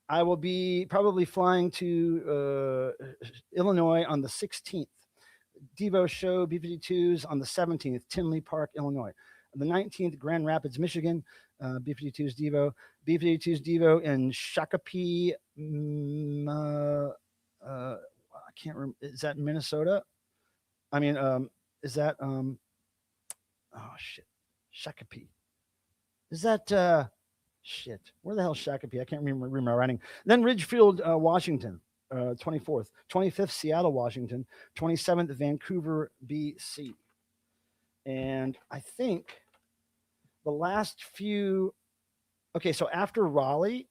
I will be probably flying to Illinois on the 16th. Devo show, B-52s on the 17th, Tinley Park, Illinois. On the 19th, Grand Rapids, Michigan, B-52s Devo. B-52s Devo in Shakopee, I can't remember. Is that Minnesota? I mean, is that, oh, shit, Shakopee. Is that, shit, where the hell is Shakopee? I can't remember my writing. Then Ridgefield, Washington, 24th. 25th, Seattle, Washington. 27th, Vancouver, BC. And I think the last few, okay, so after Raleigh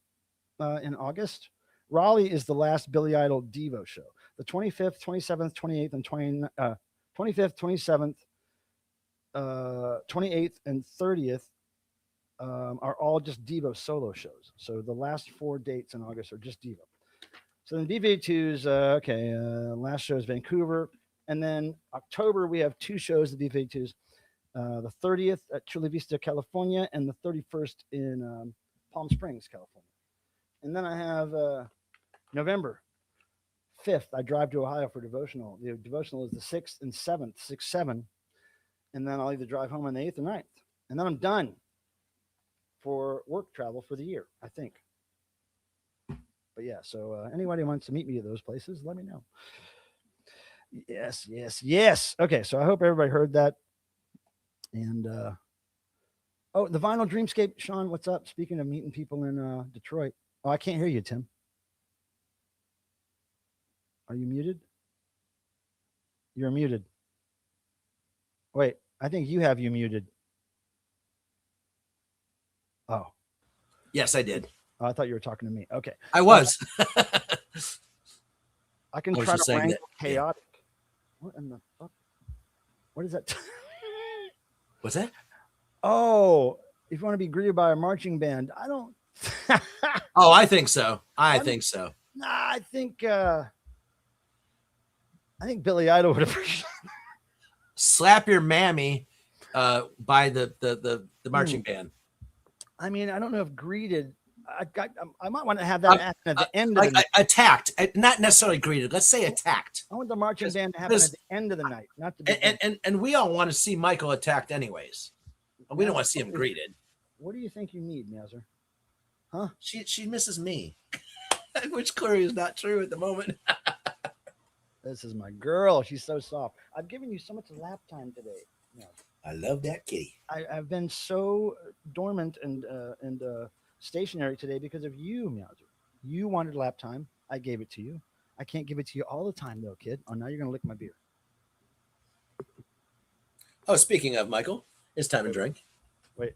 in August, Raleigh is the last Billy Idol Devo show. The 25th, 27th, 28th, and 25th, 27th, 28th, and 30th are all just Devo solo shows. So the last 4 dates in August are just Devo. So then DV2's, last show is Vancouver. And then October, we have 2 shows at DV2's. The 30th at Chula Vista, California, and the 31st in Palm Springs, California. And then I have November 5th, I drive to Ohio for devotional. The devotional is the 6th and 7th, 6, 7. And then I'll either drive home on the 8th or 9th. And then I'm done for work travel for the year, I think. But yeah, so anybody who wants to meet me at those places, let me know. Yes, yes, yes. Okay, so I hope everybody heard that. And the Vinyl Dreamscape, Sean, what's up? Speaking of meeting people in Detroit. Oh, I can't hear you, Tim. Are you muted? You're muted. Wait, I think you have you muted. Oh. Yes, I did. Oh, I thought you were talking to me. Okay. I was. I can I was try just to saying wrangle that, yeah. chaotic. What in the fuck? What is that? What's that? Oh, if you want to be greeted by a marching band, I don't. Oh, I think so. I think so. Nah, I think Billy Idol would appreciate. Slap your mammy by the marching band. I mean, I don't know if greeted. I might want to have that happen at the end of the night. Attacked, not necessarily greeted. Let's say attacked. I want the marching band to happen at the end of the night, not the beginning. And we all want to see Michael attacked anyways. We don't want to see him greeted. What do you think you need, Nazar? Huh? She misses me, which clearly is not true at the moment. This is my girl. She's so soft. I've given you so much lap time today. No. I love that kitty. I've been so dormant and stationary today because of you, Meowser. You wanted lap time. I gave it to you. I can't give it to you all the time, though, kid. Oh, now you're going to lick my beer. Oh, speaking of Michael, it's time to drink. Wait.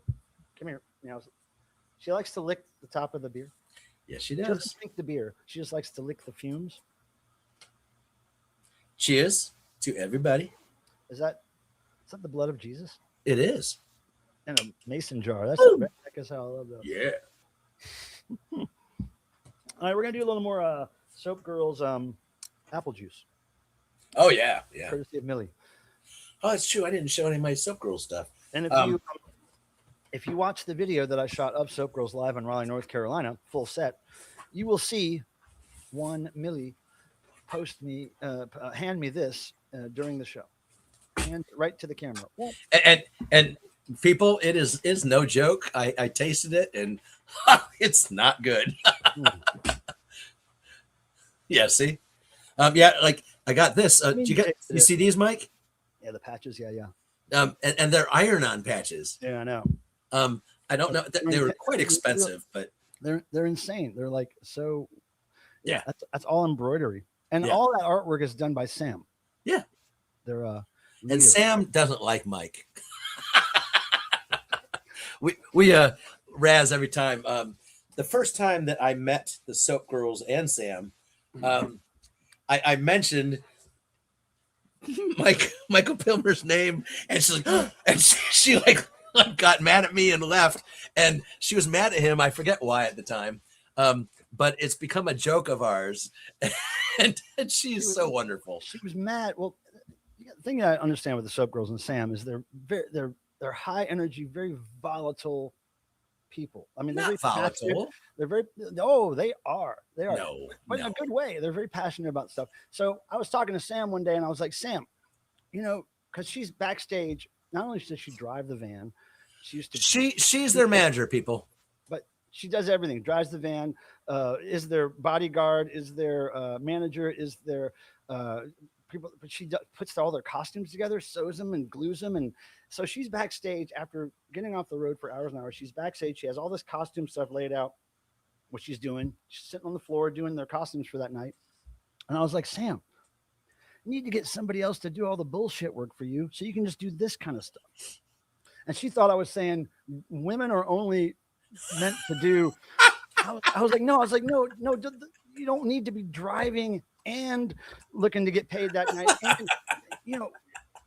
Come here, Meowser. She likes to lick the top of the beer. Yes, she She does. doesn't drink the beer. She just likes to lick the fumes. Cheers to everybody. Is that the blood of Jesus? It is. In a mason jar. That's how I love that. Yeah. All right, we're gonna do a little more Soap Girls apple juice. Oh yeah, yeah. Courtesy of Millie. Oh, it's true. I didn't show any of my Soap Girl stuff. And if you watch the video that I shot of Soap Girls live in Raleigh, North Carolina, full set, you will see one Millie hand me this during the show, hand right to the camera. And people, it is no joke. I tasted it and it's not good. Yeah, see, like I got this. You see these, Mike? Yeah, the patches. Yeah. And they're iron-on patches. Yeah, I know. I don't know. They were quite expensive, but they're insane. They're like so. Yeah, that's all embroidery, and all that artwork is done by Sam. Yeah, they're and Sam doesn't like Mike. we razz every time. The first time that I met the Soap Girls and Sam, I mentioned Michael Pilmer's name, and she's like, and she like got mad at me and left, and she was mad at him. I forget why at the time, but it's become a joke of ours, and she's so wonderful. She was mad. Well, the thing I understand with the Soap Girls and Sam is they're high energy, very volatile people. I mean, they're Not very volatile. passionate. They're very they are. No, but in a good way. They're very passionate about stuff. So I was talking to Sam one day, and I was like, Sam, because she's backstage. Not only does she drive the van, she's their manager, people. But she does everything. Drives the van, is their bodyguard, is their manager, is their people. But she puts all their costumes together, sews them, and glues them. And so she's backstage after getting off the road for hours and hours. She's backstage. She has all this costume stuff laid out. What she's doing, she's sitting on the floor doing their costumes for that night. And I was like, Sam, you need to get somebody else to do all the bullshit work for you so you can just do this kind of stuff. And she thought I was saying women are only meant to do. I was like, no, you don't need to be driving and looking to get paid that night. And,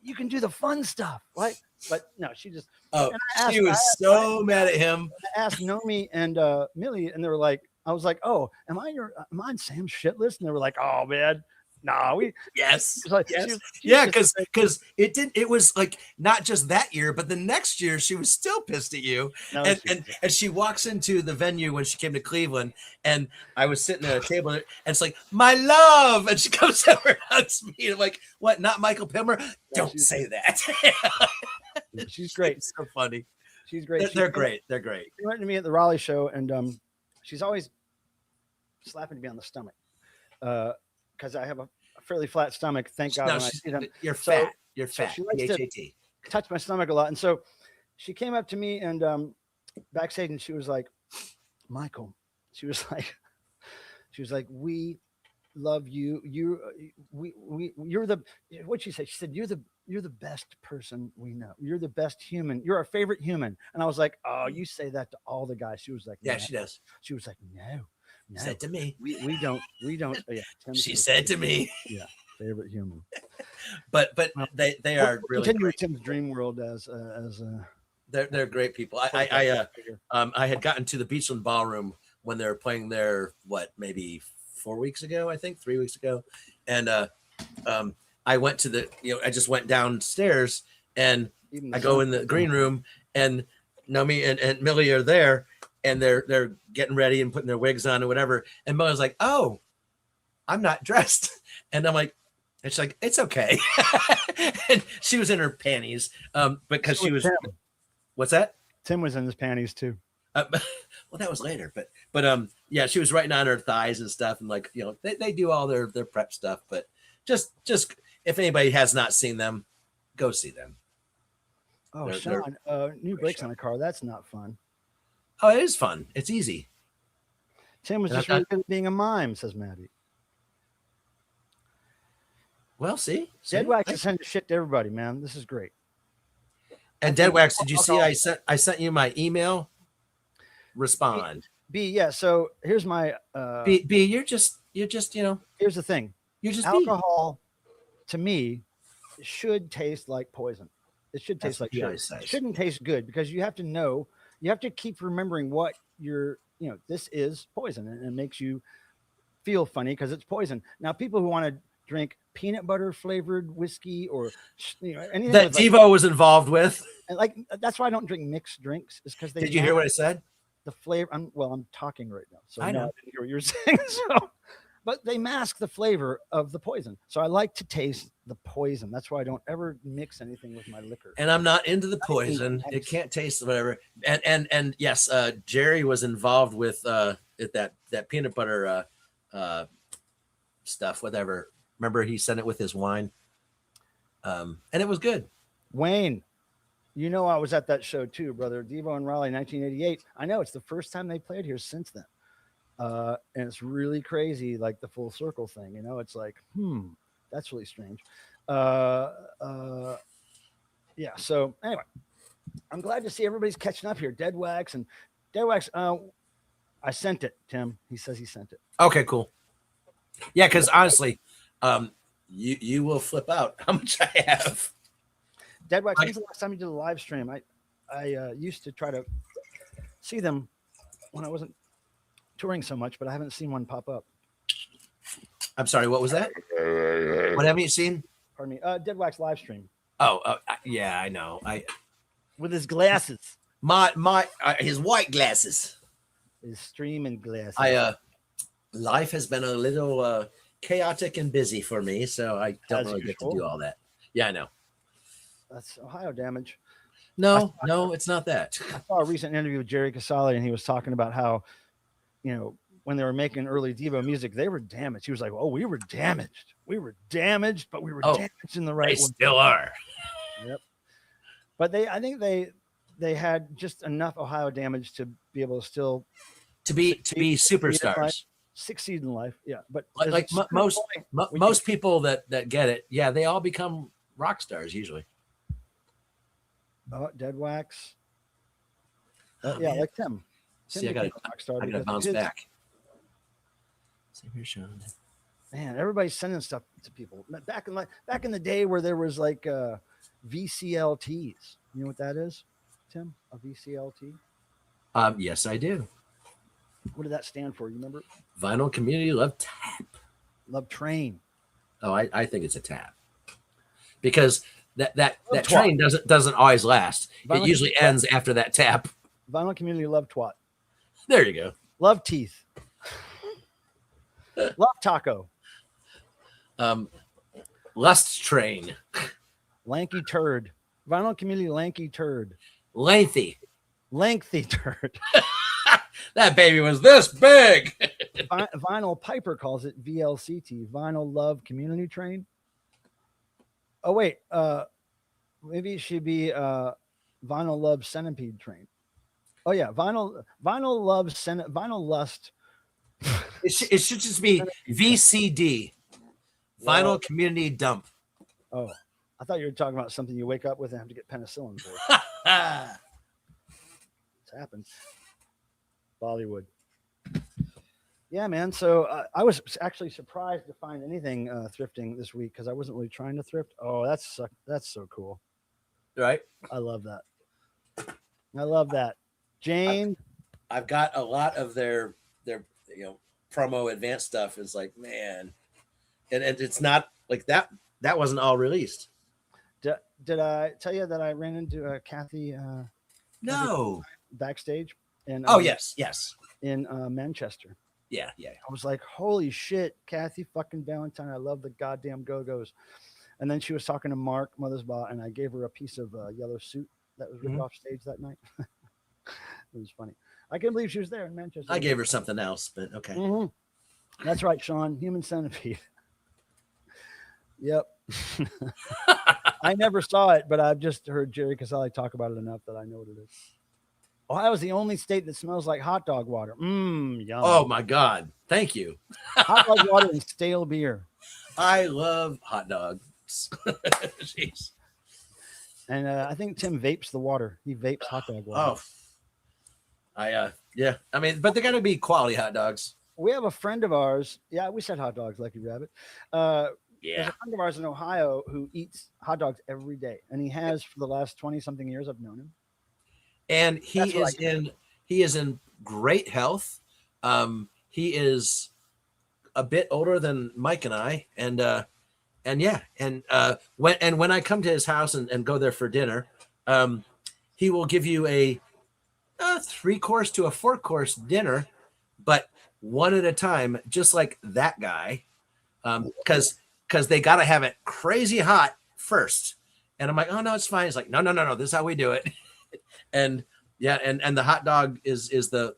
you can do the fun stuff, right? But no, she just. Oh, and I she was so mad at him. I asked Nomi and Millie, and they were like, I was like, oh, am I on Sam's shit list? And they were like, oh man, nah, Yes. she was like, Yes. she was Yeah, just- because it was like not just that year, but the next year she was still pissed at you. No, And she walks into the venue when she came to Cleveland, and I was sitting at a table, and it's like, my love, and she comes over and hugs me. And I'm like, what? Not Michael Pilmer? Don't say that. she's great. It's so funny. She's great. They're great. They're great. She went to me at the Raleigh show, and she's always slapping me on the stomach because I have a fairly flat stomach. Thank God. No, When I see them. you're So- fat. You're so fat. she likes to- P-H-A-T. touched my stomach a lot. And so she came up to me and backstage, and she was like, Michael, she was like, we love you. You're the, what'd she say? She said, you're the best person we know. You're the best human. You're our favorite human. And I was like, oh, you say that to all the guys. She was like, Yeah, no. she does. She was like, no. Said to me. We don't. Yeah. Tim She was said to me. Yeah, favorite human. But they We'll are really continue with great. Tim's dream world as They're great people. I had gotten to the Beachland Ballroom when they were playing there, maybe 4 weeks ago, I think 3 weeks ago. And I went to I just went downstairs, and I go in the green room, and Nomi and Millie are there, and they're getting ready and putting their wigs on and whatever. And Millie's like, oh, I'm not dressed. And I'm like, and she's like, it's okay. And she was in her panties because she was. Tim. What's that? Tim was in his panties too. Well, that was later, but yeah, she was writing on her thighs and stuff, and like, they do all their prep stuff. But just if anybody has not seen them, go see them. Oh, They're- Sean, new brakes on a car. That's not fun. Oh, it is fun. It's easy. Tim was And just I- really good at being a mime, says Maddie. Well, see, Dead Wax is sending shit to everybody, man. This is great. and Dead Wax, did you see? I sent you my email. Respond. B, yeah. So here's my B, you're just here's the thing. you're just B. Alcohol to me should taste like poison. It should taste That's like what he shit. always says. It shouldn't taste good because you have to know, you have to keep remembering what this is poison, and it makes you feel funny because it's poison. Now, people who want to drink peanut butter flavored whiskey or anything That with, like, Devo was involved with. and like that's why I don't drink mixed drinks, is because they Did you hear what I said? the flavor. I'm talking right now, so I know. I didn't hear what you're saying. So, but they mask the flavor of the poison. So I like to taste the poison. That's why I don't ever mix anything with my liquor. And I'm not into the poison. It can't taste whatever. And yes, Jerry was involved with that peanut butter stuff, whatever. Remember, he sent it with his wine, and it was good. Wayne, I was at that show too, brother. Devo and Raleigh, 1988. I know it's the first time they played here since then. And it's really crazy, like the full circle thing. It's like, that's really strange. Yeah. So anyway, I'm glad to see everybody's catching up here. Dead Wax. I sent it, Tim. He says he sent it. Okay, cool. Yeah, because honestly, you will flip out how much I have. Dead Wax, when's the last time you did a live stream? I used to try to see them when I wasn't touring so much, but I haven't seen one pop up. I'm sorry, what was that? What haven't you seen? Pardon me. Dead Wax live stream Oh, yeah, I know. with his glasses, My his white glasses. his streaming glasses. Life has been a little chaotic and busy for me, so I don't As really get to usual. do all that. Yeah, I know. That's Ohio damage. No, it's not that. I saw a recent interview with Jerry Casale, and he was talking about how, when they were making early Devo music, they were damaged. He was like, "Oh, we were damaged. We were damaged, but we were damaged in the right They way." still are. Yep. But I think they had just enough Ohio damage to be able to still To be Succeed. superstars. succeed in life. Yeah, but Like there's a most certain point where most people that get it, yeah, they all become rock stars usually. Dead Wax. Oh, Yeah, man. like Tim. See, I became gotta a rock star I gotta because bounce his- back. Same here, Sean. Man, everybody's sending stuff to people. Back in the day where there was like VCLTs. You know what that is, Tim? A VCLT? Yes, I do. What did that stand for? You remember? Vinyl Community Love Tap. Love Train. Oh, I think it's a tap because that Love train doesn't always last. Vinyl It usually ends after that tap. Vinyl Community Love Twat. There you go. Love Teeth. Love Taco. Lust Train. Lanky Turd. Vinyl Community Lanky Turd. Lengthy. Lengthy Turd. That baby was this big. Vinyl Piper calls it VLCT. Vinyl Love Community Train. Oh wait, maybe it should be Vinyl Love Centipede Train. Oh yeah, Vinyl Lust. It should just be VCD. Vinyl Community Dump. Oh, I thought you were talking about something you wake up with and have to get penicillin for. It's happened. Bollywood. Yeah, man. So I was actually surprised to find anything thrifting this week because I wasn't really trying to thrift. Oh, that's so cool. Right. I love that. I love that. Jane. I've got a lot of their promo advanced stuff. Is like, man, and it's not like that. That wasn't all released. Did I tell you that I ran into Kathy? No. Backstage. And yes. In Manchester. Yeah. I was like, holy shit, Kathy fucking Valentine. I love the goddamn Go-Go's. And then she was talking to Mark Mothersbaugh, and I gave her a piece of yellow suit that was ripped off stage that night. It was funny. I can't believe she was there in Manchester. I gave her something else, but okay. That's right, Sean. Human Centipede. Yep. I never saw it, but I've just heard Jerry Casale talk about it enough that I know what it is. Ohio is the only state that smells like hot dog water. Yum. Oh my God. Thank you. Hot dog water and stale beer. I love hot dogs. Jeez. And I think Tim vapes the water. He vapes hot dog water. Yeah. I mean, but they got to be quality hot dogs. We have a friend of ours. Yeah, we said hot dogs, Lucky Rabbit. There's a friend of ours in Ohio who eats hot dogs every day, and he has for the last 20-something years. I've known him. And he is in great health. He is a bit older than Mike and I, and when I come to his house and go there for dinner, he will give you a 3-course to a 4-course dinner, but one at a time, just like that guy, because they got to have it crazy hot first. And I'm like, oh no, it's fine. He's like, no, this is how we do it. And yeah, and the hot dog is the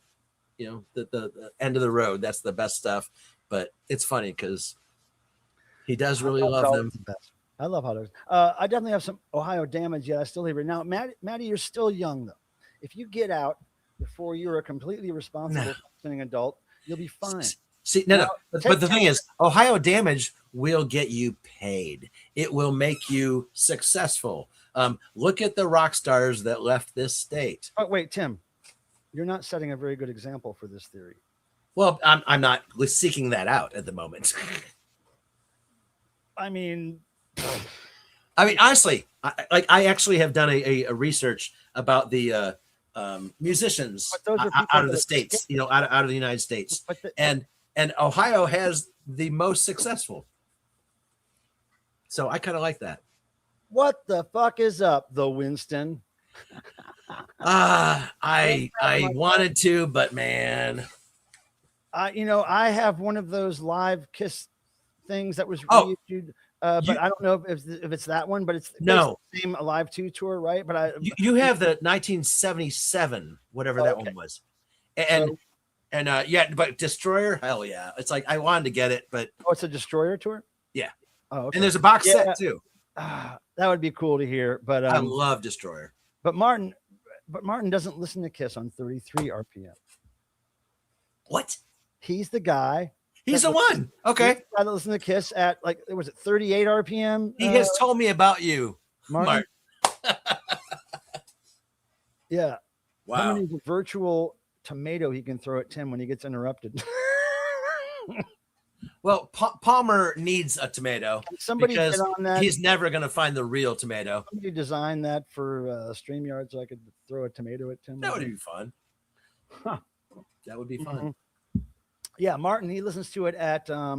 the end of the road. That's the best stuff. But it's funny because he does really love them. I love hot dogs. I definitely have some Ohio damage yet. I still live here now. Maddie, you're still young though. If you get out before you're a completely responsible functioning adult, you'll be fine. See, no. But the thing is, Ohio damage will get you paid. It will make you successful. Look at the rock stars that left this state. Oh, wait, Tim, you're not setting a very good example for this theory. Well, I'm not seeking that out at the moment. I mean, honestly, I actually have done a research about the musicians out of the states, out of the United States, and Ohio has the most successful. So I kind of like that. What the fuck is up, though, Winston? I wanted to, but man, I have one of those live Kiss things that was reissued, but I don't know if it's that one, but it's the same Alive 2 tour, right? But you have the 1977, whatever that one was, but Destroyer, hell yeah, it's like I wanted to get it, but it's a Destroyer tour, yeah. Oh, okay. And there's a box set too. That would be cool to hear, but I love Destroyer. But Martin doesn't listen to Kiss on 33 RPM. What? He's the guy. He's the one. Okay. I listen to Kiss at was it 38 RPM? He has told me about you, Martin. Yeah. Wow. How many virtual tomato he can throw at Tim when he gets interrupted? Well, Palmer needs a tomato Somebody because get on that. he's never going to find the real tomato. Somebody design that for StreamYard so I could throw a tomato at Tim. That would be fun. Huh. That would be fun. Mm-hmm. Yeah, Martin, he listens to it at I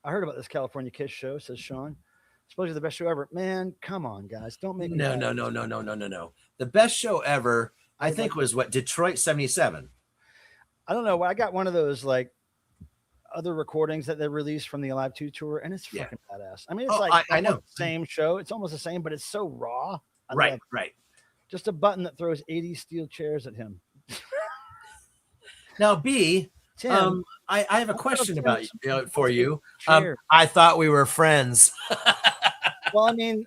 heard about this California Kiss show, says Sean. Supposedly the best show ever. Man, come on, guys. Don't make me No. The best show ever, I think, was what, Detroit 77. I don't know. I got one of those like other recordings that they released from the Alive 2 tour, and it's fucking badass. I mean, it's I know. The same show. It's almost the same, but it's so raw. Right. Just a button that throws 80 steel chairs at him. Now, B, Tim, I have a question about for you. Chair. I thought we were friends. Well, I mean,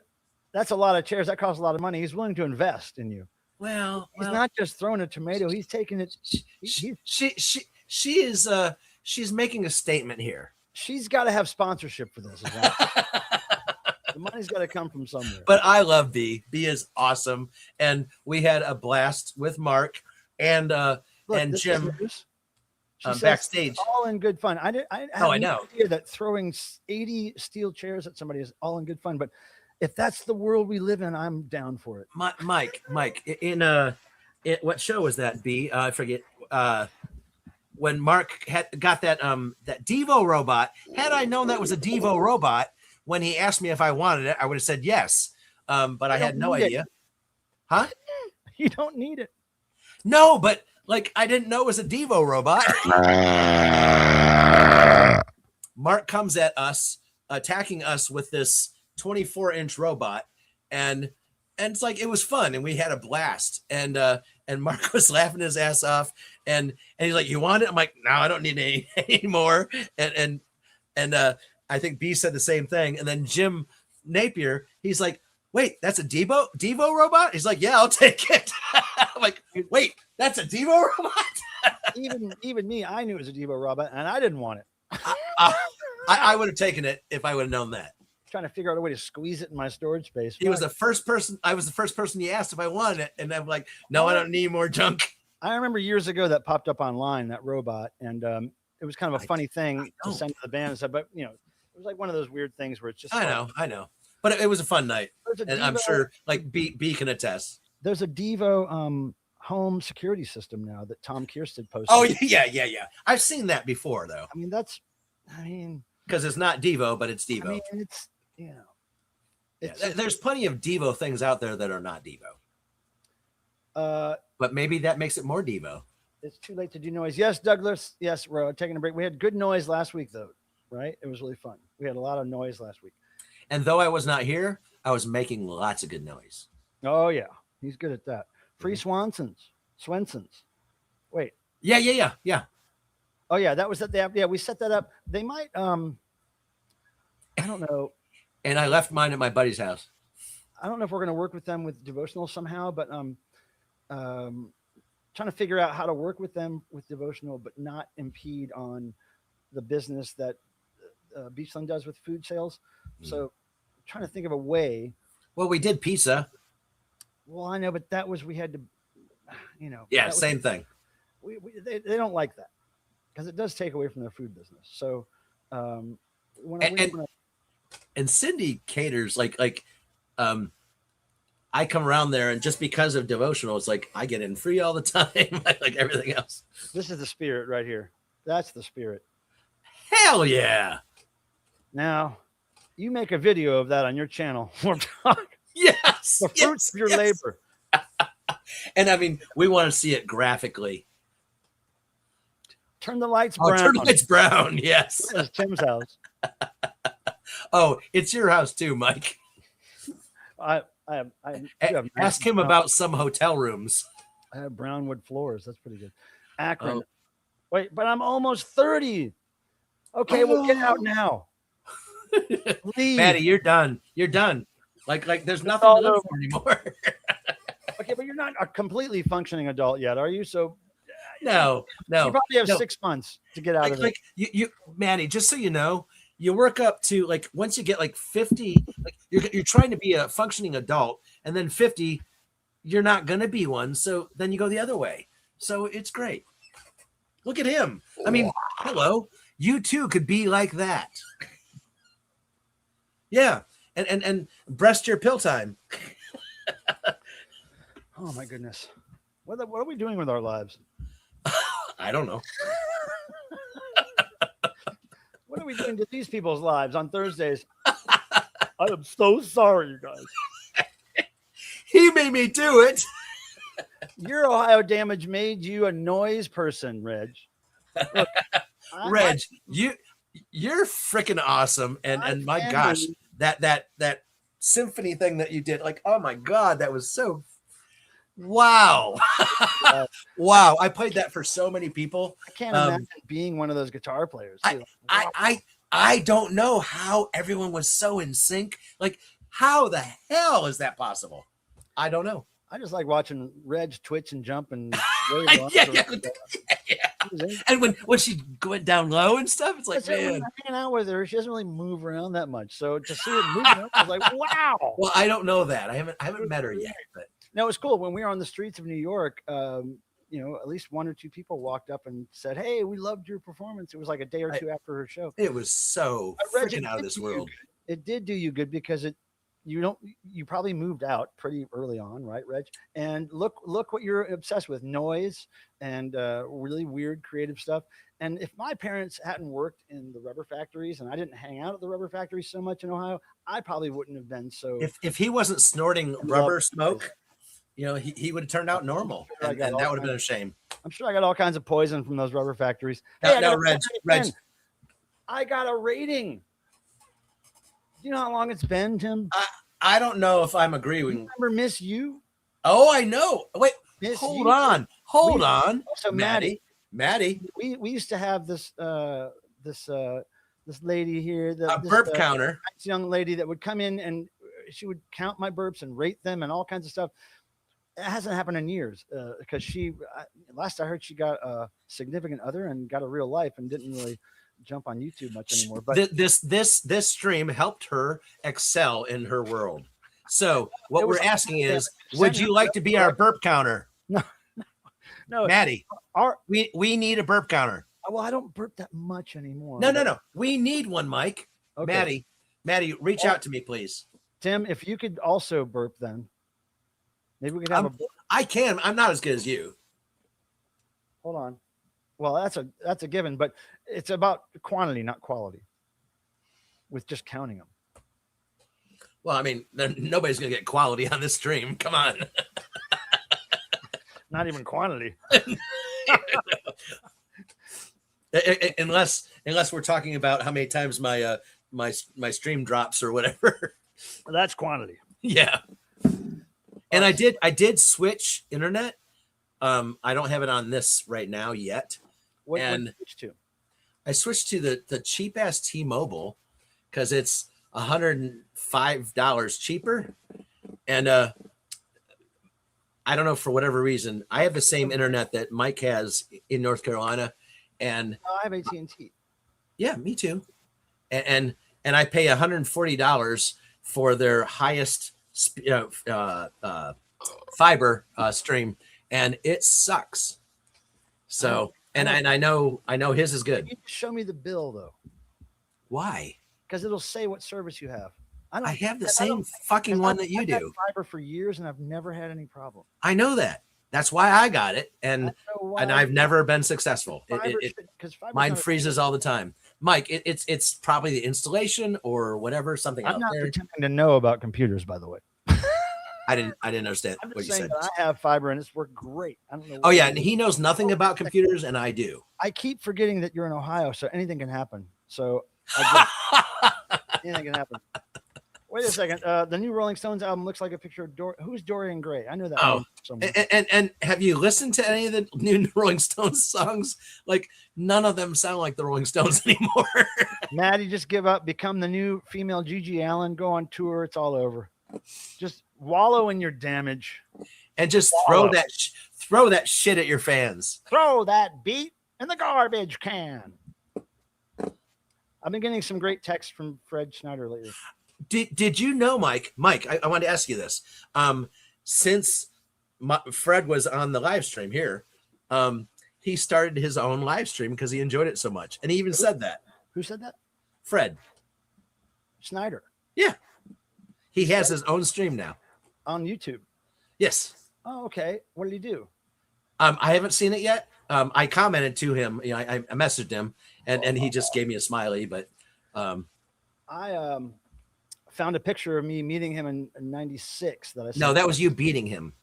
that's a lot of chairs. That costs a lot of money. He's willing to invest in you. Well, He's not just throwing a tomato. He's taking it. She is she's making a statement here. She's got to have sponsorship for this. The money's got to come from somewhere. But I love B. B is awesome, and we had a blast with Mark and Jim backstage. All in good fun. I know. idea that throwing 80 steel chairs at somebody is all in good fun, but if that's the world we live in, I'm down for it. Mike, in what show was that? B? I forget. When Mark got that Devo robot. Had I known that was a Devo robot when he asked me if I wanted it, I would have said yes. But I had no idea. Huh? You don't need it. No, but like I didn't know it was a Devo robot. Mark comes at us, attacking us with this 24-inch robot, and it's like it was fun, and we had a blast, and Mark was laughing his ass off, and he's like, "You want it?" I'm like, "No, I don't need any anymore." And I think B said the same thing, and then Jim Napier, he's like, "Wait, that's a Devo robot?" He's like, "Yeah, I'll take it." I'm like, "Wait, that's a Devo robot?" even me, I knew it was a Devo robot, and I didn't want it. I would have taken it if I would have known that. Trying to figure out a way to squeeze it in my storage space. He was the first person. I was the first person he asked if I wanted it, and I'm like, "No, I don't need more junk." I remember years ago that popped up online, that robot, and it was kind of a funny thing to send to the band and stuff. But it was like one of those weird things where it's just. I know, but it was a fun night, and I'm sure like B can attest. There's a Devo home security system now that Tom Kiersted posted. Oh yeah. I've seen that before though. I mean, because it's not Devo, but it's Devo. I mean, it's there's plenty of Devo things out there that are not Devo. But maybe that makes it more Devo. It's too late to do noise. Yes, Douglas. Yes, we're taking a break. We had good noise last week, though, right? It was really fun. We had a lot of noise last week. And though I was not here, I was making lots of good noise. Oh, yeah. He's good at that. Free Swenson's. Wait. Yeah. Oh, yeah. That was at the app. Yeah, we set that up. They might, I don't know. And I left mine at my buddy's house. I don't know if we're going to work with them with devotional somehow, but trying to figure out how to work with them with devotional, but not impede on the business that Beachland does with food sales. So trying to think of a way. Well, we did pizza. Well, I know, but we had to, Yeah, same thing. They don't like that because it does take away from their food business. So and Cindy caters like I come around there, and just because of devotional, it's like I get in free all the time, like everything else. This is the spirit right here. That's the spirit. Hell yeah! Now, you make a video of that on your channel. Yes, the fruits of your labor. And I mean, we want to see it graphically. Turn the lights brown. Turn the lights brown. Yes. This is Tim's house. Oh, it's your house too, Mike. Ask him about some hotel rooms. I have brownwood floors. That's pretty good. Akron. Oh. Wait, but I'm almost 30. Okay, well, get out now. Leave. Maddie, you're done. You're done. Like there's nothing to live for anymore. Okay, but you're not a completely functioning adult yet, are you? So no. You probably have 6 months to get out of it. Like you, Maddie, just so you know, you work up to like once you get like 50, like you're trying to be a functioning adult, and then 50, you're not gonna be one. So then you go the other way. So it's great. Look at him. I mean, hello. You too could be like that. Yeah. And breast your pill time. Oh my goodness. What are we doing with our lives? I don't know. What are we doing to these people's lives on Thursdays? I am so sorry, you guys. He made me do it. Your Ohio damage made you a noise person, Reg. Look, Reg, you're freaking awesome. And my gosh, that symphony thing that you did, like, oh my God, that was so wow. Wow. I played that for so many people. I can't imagine being one of those guitar players. Too. I don't know how everyone was so in sync. Like, how the hell is that possible? I don't know. I just like watching Reg twitch and jump and yeah. And when she went down low and stuff, it's like, man, hanging out with her, she doesn't really move around that much. So to see it moving, I was like, wow. Well, I don't know that. I haven't met her yet, but no, it was cool when we were on the streets of New York. At least one or two people walked up and said, "Hey, we loved your performance." It was like a day or two after her show. It was so freaking out of this world. It did do you good because you probably moved out pretty early on, right, Reg? And look what you're obsessed with, noise and really weird creative stuff. And if my parents hadn't worked in the rubber factories and I didn't hang out at the rubber factories so much in Ohio, I probably wouldn't have been so. If he wasn't snorting rubber smoke, he would have turned out normal, and that would have been a shame. I'm sure I got all kinds of poison from those rubber factories. No, Reg, I got a rating. Do you know how long it's been, Tim? I don't know if I'm agreeing. Remember Miss You? Oh, I know. Wait, Miss hold You. on. So Maddie, we used to have this lady here, a burp counter. This young lady that would come in and she would count my burps and rate them and all kinds of stuff. It hasn't happened in years because last I heard she got a significant other and got a real life and didn't really jump on YouTube much anymore. But this stream helped her excel in her world. So what we're asking is, would you like to be our burp counter? No, Maddie. We need a burp counter. Well, I don't burp that much anymore. No. We need one, Mike. Okay. Maddie, reach out to me, please. Tim, if you could also burp, then maybe we could have I can. I'm not as good as you. Hold on. Well, that's a given, but it's about quantity, not quality. With just counting them. Well, I mean, nobody's gonna get quality on this stream. Come on. Not even quantity. unless we're talking about how many times my stream drops or whatever. Well, that's quantity. Yeah. And I did switch internet. I don't have it on this right now yet. What did you switch to? I switched to the cheap ass T-Mobile because it's $105 cheaper. And I don't know, for whatever reason, I have the same internet that Mike has in North Carolina. And I have AT&T. Yeah, me too. And I pay $140 for their highest fiber stream, and it sucks. So, and I know his is good. You show me the bill though. Why? Because it'll say what service you have. I have the same fucking one that you do. Fiber for years, and I've never had any problem. I know that. That's why I got it, and I've never been successful. Mine freezes all the time. Mike, it's probably the installation or whatever, something out there. I'm not pretending to know about computers, by the way. I didn't understand what you said. I have fiber and it's worked great. I don't know. Oh yeah, and he knows nothing about computers, and I do. I keep forgetting that you're in Ohio, so anything can happen. So anything can happen. Wait a second. The new Rolling Stones album looks like a picture of who's Dorian Gray? I know that. Oh, and have you listened to any of the new Rolling Stones songs? Like, none of them sound like the Rolling Stones anymore. Maddie, just give up. Become the new female Gigi Allen. Go on tour. It's all over. Just wallow in your damage, and just throw that shit at your fans. Throw that beat in the garbage can. I've been getting some great texts from Fred Schneider lately. Did you know, Mike? I wanted to ask you this. Since Fred was on the live stream here, he started his own live stream because he enjoyed it so much. And he even said that. Who said that? Fred Snyder. Yeah. He has his own stream now. On YouTube. Yes. Oh, okay. What did he do? I haven't seen it yet. I commented to him. You know, I messaged him, and he just gave me a smiley. But I found a picture of me meeting him in '96. No, that was you beating him.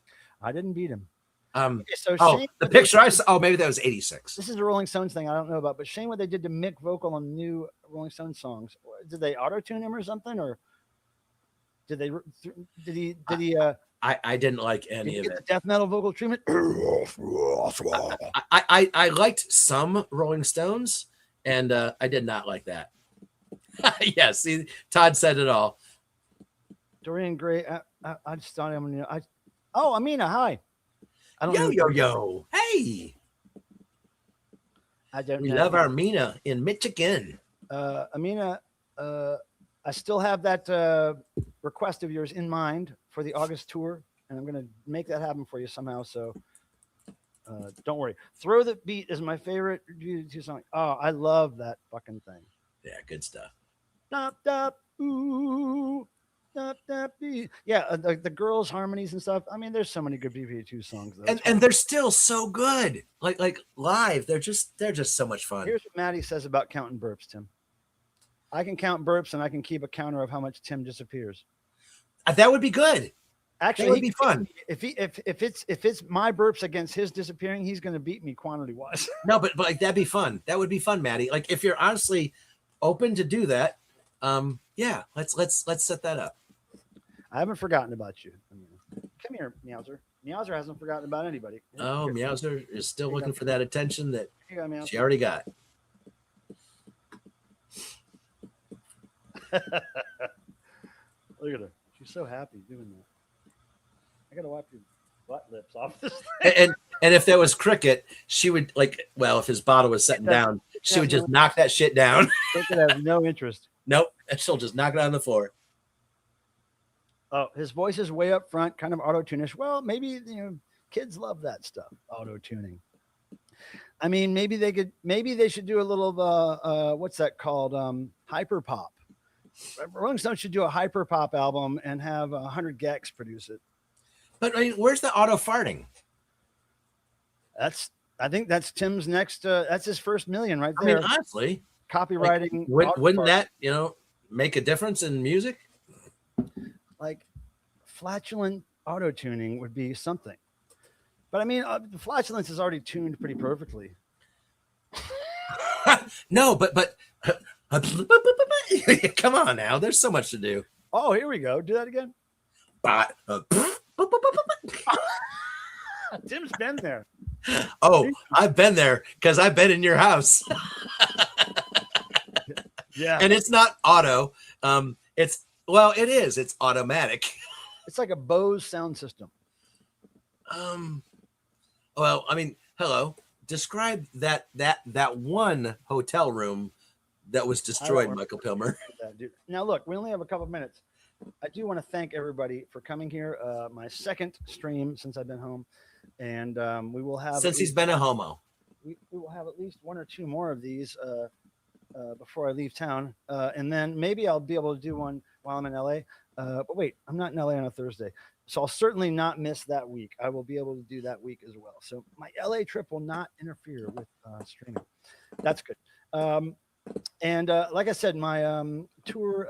I didn't beat him. Okay, so Shane, the picture I saw. Oh, maybe that was '86. This is a Rolling Stones thing I don't know about. But Shane, what they did to Mick vocal on new Rolling Stones songs? Did they auto tune him or something, or did they? Did he? I didn't like any of it. The death metal vocal treatment. I liked some Rolling Stones, and I did not like that. Yes, see, Todd said it all. Dorian Gray. I just thought oh, Amina, hi. I don't know. Yo. Hey. I don't We know. love our Mina in Michigan. Amina, I still have that request of yours in mind for the August tour, and I'm going to make that happen for you somehow. So don't worry. Throw the Beat is my favorite song. Oh, I love that fucking thing. Yeah, good stuff. Dop, dop, ooh, dop, dop, beat. Yeah, the girls' harmonies and stuff. I mean, there's so many good BB2 songs. And they're still so good. Like live, they're just so much fun. Here's what Maddie says about counting burps, Tim. I can count burps, and I can keep a counter of how much Tim disappears. That would be good. Actually, that would be fun. If it's my burps against his disappearing, he's going to beat me quantity wise. No, but like that'd be fun. That would be fun, Maddie. Like if you're honestly open to do that, yeah, let's set that up. I haven't forgotten about you. Come here, Meowser. Meowser hasn't forgotten about anybody. Oh, Meowser is still looking for that attention that Meowser. she already got. Look at her. She's so happy doing that. I gotta wipe your butt lips off this thing. And if there was cricket, she would if his bottle was sitting down, she would just knock that shit down. Cricket has no interest. Nope. She'll just knock it on the floor. Oh, his voice is way up front, kind of auto-tunish. Well, maybe kids love that stuff, auto-tuning. I mean, maybe they should do a little what's that called? Hyper pop. Rolling Stones should do a hyper pop album and have 100 Gex produce it. But I mean, where's the auto farting? I think that's Tim's next. That's his first million right there. I mean, honestly, copywriting. Wouldn't that make a difference in music? Like flatulent auto tuning would be something. But I mean, the flatulence is already tuned pretty perfectly. No, but come on now. There's so much to do. Oh, here we go. Do that again. Tim's been there. Oh, I've been there because I've been in your house. Yeah. And it's not auto. It is. It's automatic. It's like a Bose sound system. Well, I mean, hello. Describe that one hotel room that was destroyed, Michael Pilmer. Now, look, we only have a couple of minutes. I do want to thank everybody for coming here. My second stream since I've been home, and we will have since he's been a homo. We will have at least one or two more of these before I leave town, and then maybe I'll be able to do one while I'm in LA. But wait, I'm not in LA on a Thursday, so I'll certainly not miss that week. I will be able to do that week as well. So my LA trip will not interfere with streaming. That's good. And like I said, my tour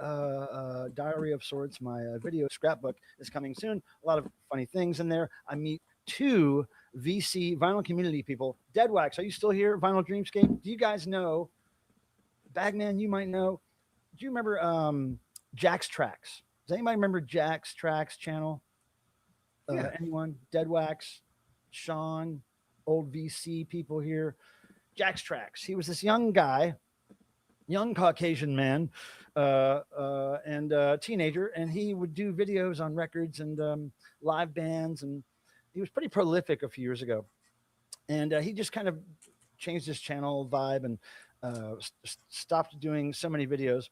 diary of sorts, my video scrapbook is coming soon. A lot of funny things in there. I meet 2 VC vinyl community people. Dead Wax, are you still here? Vinyl Dreamscape. Do you guys know? Bagman, you might know. Do you remember Jack's Tracks? Does anybody remember Jack's Tracks channel? Yeah. Anyone? Dead Wax, Sean, old VC people here. Jack's Tracks. He was this young guy, young Caucasian man, and teenager, and he would do videos on records and live bands, and he was pretty prolific a few years ago. And he just kind of changed his channel vibe and stopped doing so many videos.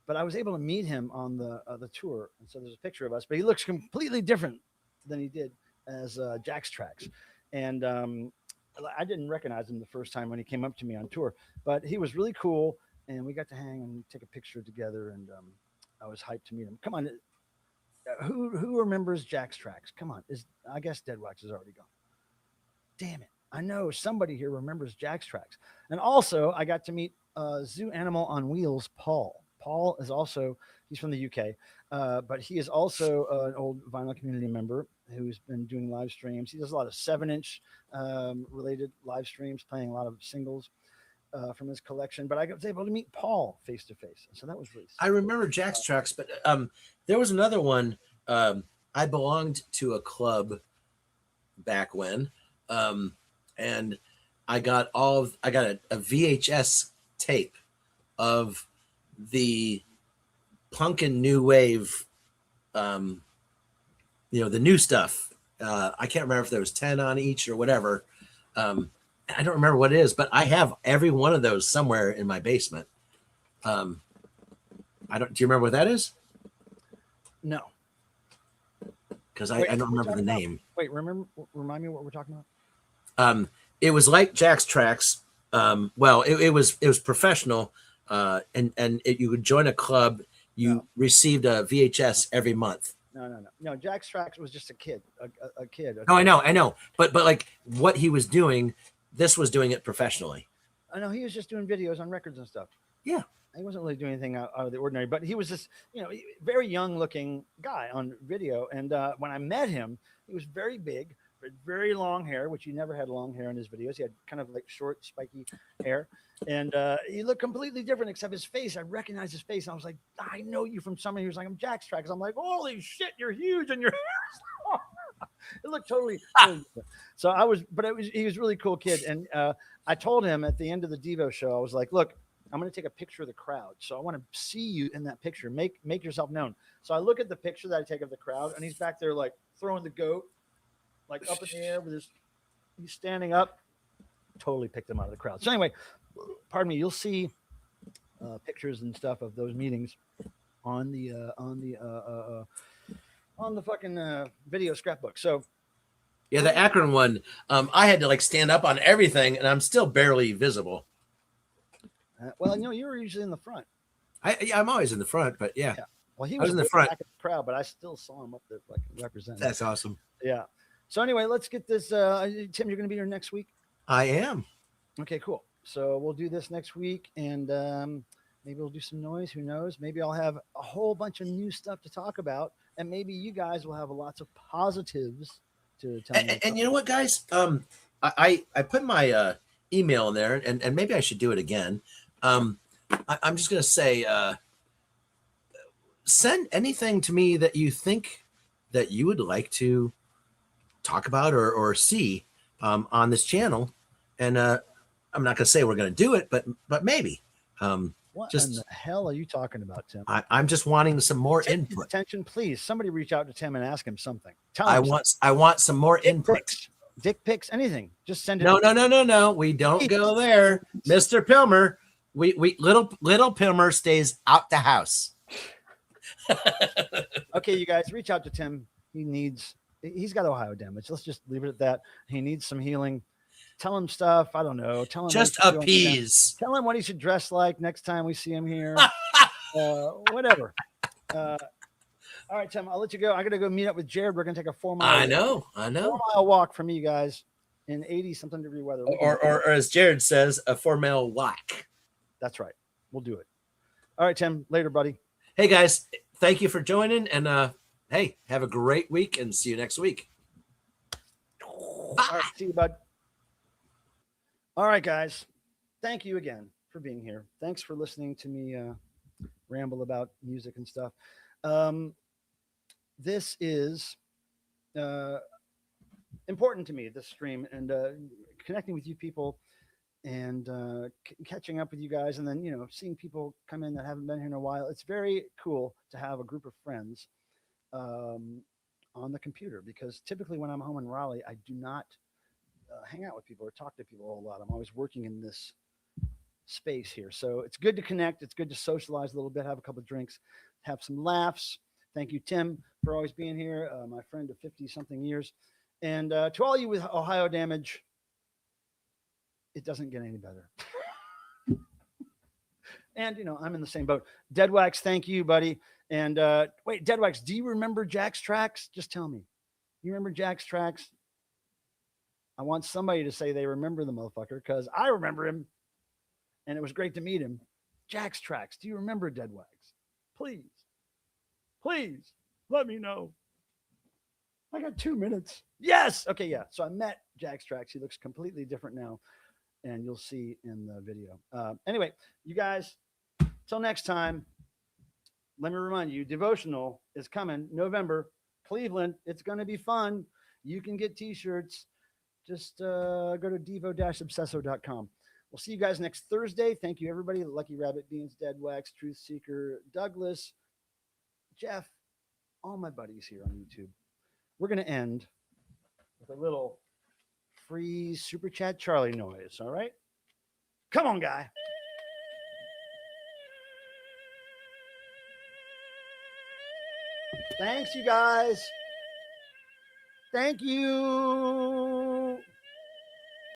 But I was able to meet him on the tour, and so there's a picture of us. But he looks completely different than he did as Jack's Tracks, and I didn't recognize him the first time when he came up to me on tour, but he was really cool, and we got to hang and take a picture together, and I was hyped to meet him. Come on, who remembers Jack's Tracks? Come on, I guess Dead Wax is already gone. Damn it! I know somebody here remembers Jack's Tracks, and also I got to meet Zoo Animal on Wheels, Paul. Paul is also, he's from the UK, but he is also an old vinyl community member who's been doing live streams. He does a lot of 7-inch related live streams, playing a lot of singles from his collection. But I was able to meet Paul face to face, so that was really. I remember Jack's Tracks, but there was another one. I belonged to a club back when, and I got a VHS tape of the punk and new wave, the new stuff. I can't remember if there was 10 on each or whatever. I don't remember what it is, but I have every one of those somewhere in my basement. Do you remember what that is? No. Because I don't remember the name. Wait, remind me what we're talking about. It was like Jack's Tracks. Well, it was professional. And you would join a club. You received a VHS every month. No. Jack's Tracks was just a kid, a kid. No, I know. But like what he was doing, this was doing it professionally. I know he was just doing videos on records and stuff. Yeah. He wasn't really doing anything out of the ordinary, but he was this, very young looking guy on video. And when I met him, he was very big, very long hair, which he never had long hair in his videos. He had kind of like short, spiky hair. And he looked completely different except his face. I recognized his face. And I was like, I know you from somewhere. He was like, I'm Jack's Tracks. I'm like, holy shit, you're huge and your hair. It looked totally different. So he was a really cool kid. And I told him at the end of the Devo show, I was like, look, I'm going to take a picture of the crowd. So I want to see you in that picture. Make yourself known. So I look at the picture that I take of the crowd, and he's back there like throwing the goat, like up in the air with he's standing up. Totally picked him out of the crowd. So anyway, pardon me. You'll see pictures and stuff of those meetings on the fucking video scrapbook. So yeah, the Akron one. I had to like stand up on everything, and I'm still barely visible. Well, you were usually in the front. I'm always in the front, but yeah. Well, he was in the front back of the crowd, but I still saw him up there like representing. That's awesome. Yeah. So anyway, let's get this. Tim, you're going to be here next week. I am. Okay, cool. So we'll do this next week, and maybe we'll do some noise. Who knows? Maybe I'll have a whole bunch of new stuff to talk about, and maybe you guys will have lots of positives to tell me. And you know what, guys? I put my email in there, and maybe I should do it again. I'm just going to say, send anything to me that you think that you would like to talk about or see on this channel. And I'm not going to say we're going to do it, but maybe. What in the hell are you talking about, Tim? I'm just wanting some more input. Attention, please. Somebody reach out to Tim and ask him something. I want some more input. Dick pics, anything. Just send it. No. We don't go there, Mr. Pilmer. We little Pilmer stays out the house. Okay, you guys, reach out to Tim. He's got Ohio damage. Let's just leave it at that. He needs some healing. Tell him stuff. I don't know. Tell him just appease. Tell him what he should dress like next time we see him here. Whatever. All right, Tim, I'll let you go. I got to go meet up with Jared. We're going to take a 4 mile. I know. 4-mile walk for me, guys, in 80-something degree weather. Or as Jared says, a 4-mile walk. That's right. We'll do it. All right, Tim. Later, buddy. Hey, guys. Thank you for joining. And hey, have a great week and see you next week. All right. See you, bud. All right, guys. Thank you again for being here. Thanks for listening to me ramble about music and stuff. This is important to me, this stream, and connecting with you people and catching up with you guys, and then seeing people come in that haven't been here in a while. It's very cool to have a group of friends on the computer, because typically when I'm home in Raleigh, I do not hang out with people or talk to people a whole lot. I'm always working in this space here, so it's good to connect. It's good to socialize a little bit, have a couple of drinks, have some laughs. Thank you, Tim, for always being here, my friend of 50-something years. And to all you with Ohio damage, it doesn't get any better. And, you know, I'm in the same boat. Deadwax, thank you, buddy. And wait, Deadwax, do you remember Jack's tracks? Just tell me. You remember Jack's tracks? I want somebody to say they remember the motherfucker because I remember him. And it was great to meet him. Jack's tracks. Do you remember Deadwax? Please, please let me know. I got 2 minutes. Yes. Okay. Yeah. So I met Jack's tracks. He looks completely different now. And you'll see in the video. Anyway, you guys, till next time, let me remind you, Devotional is coming November, Cleveland. It's going to be fun. You can get t-shirts. Just go to devo-obsesso.com. We'll see you guys next Thursday. Thank you, everybody. Lucky Rabbit Beans, Deadwax, Truth Seeker, Douglas, Jeff, all my buddies here on YouTube. We're going to end with a little free Super Chat Charlie noise, all right? Come on, guy. Thanks, you guys. Thank you.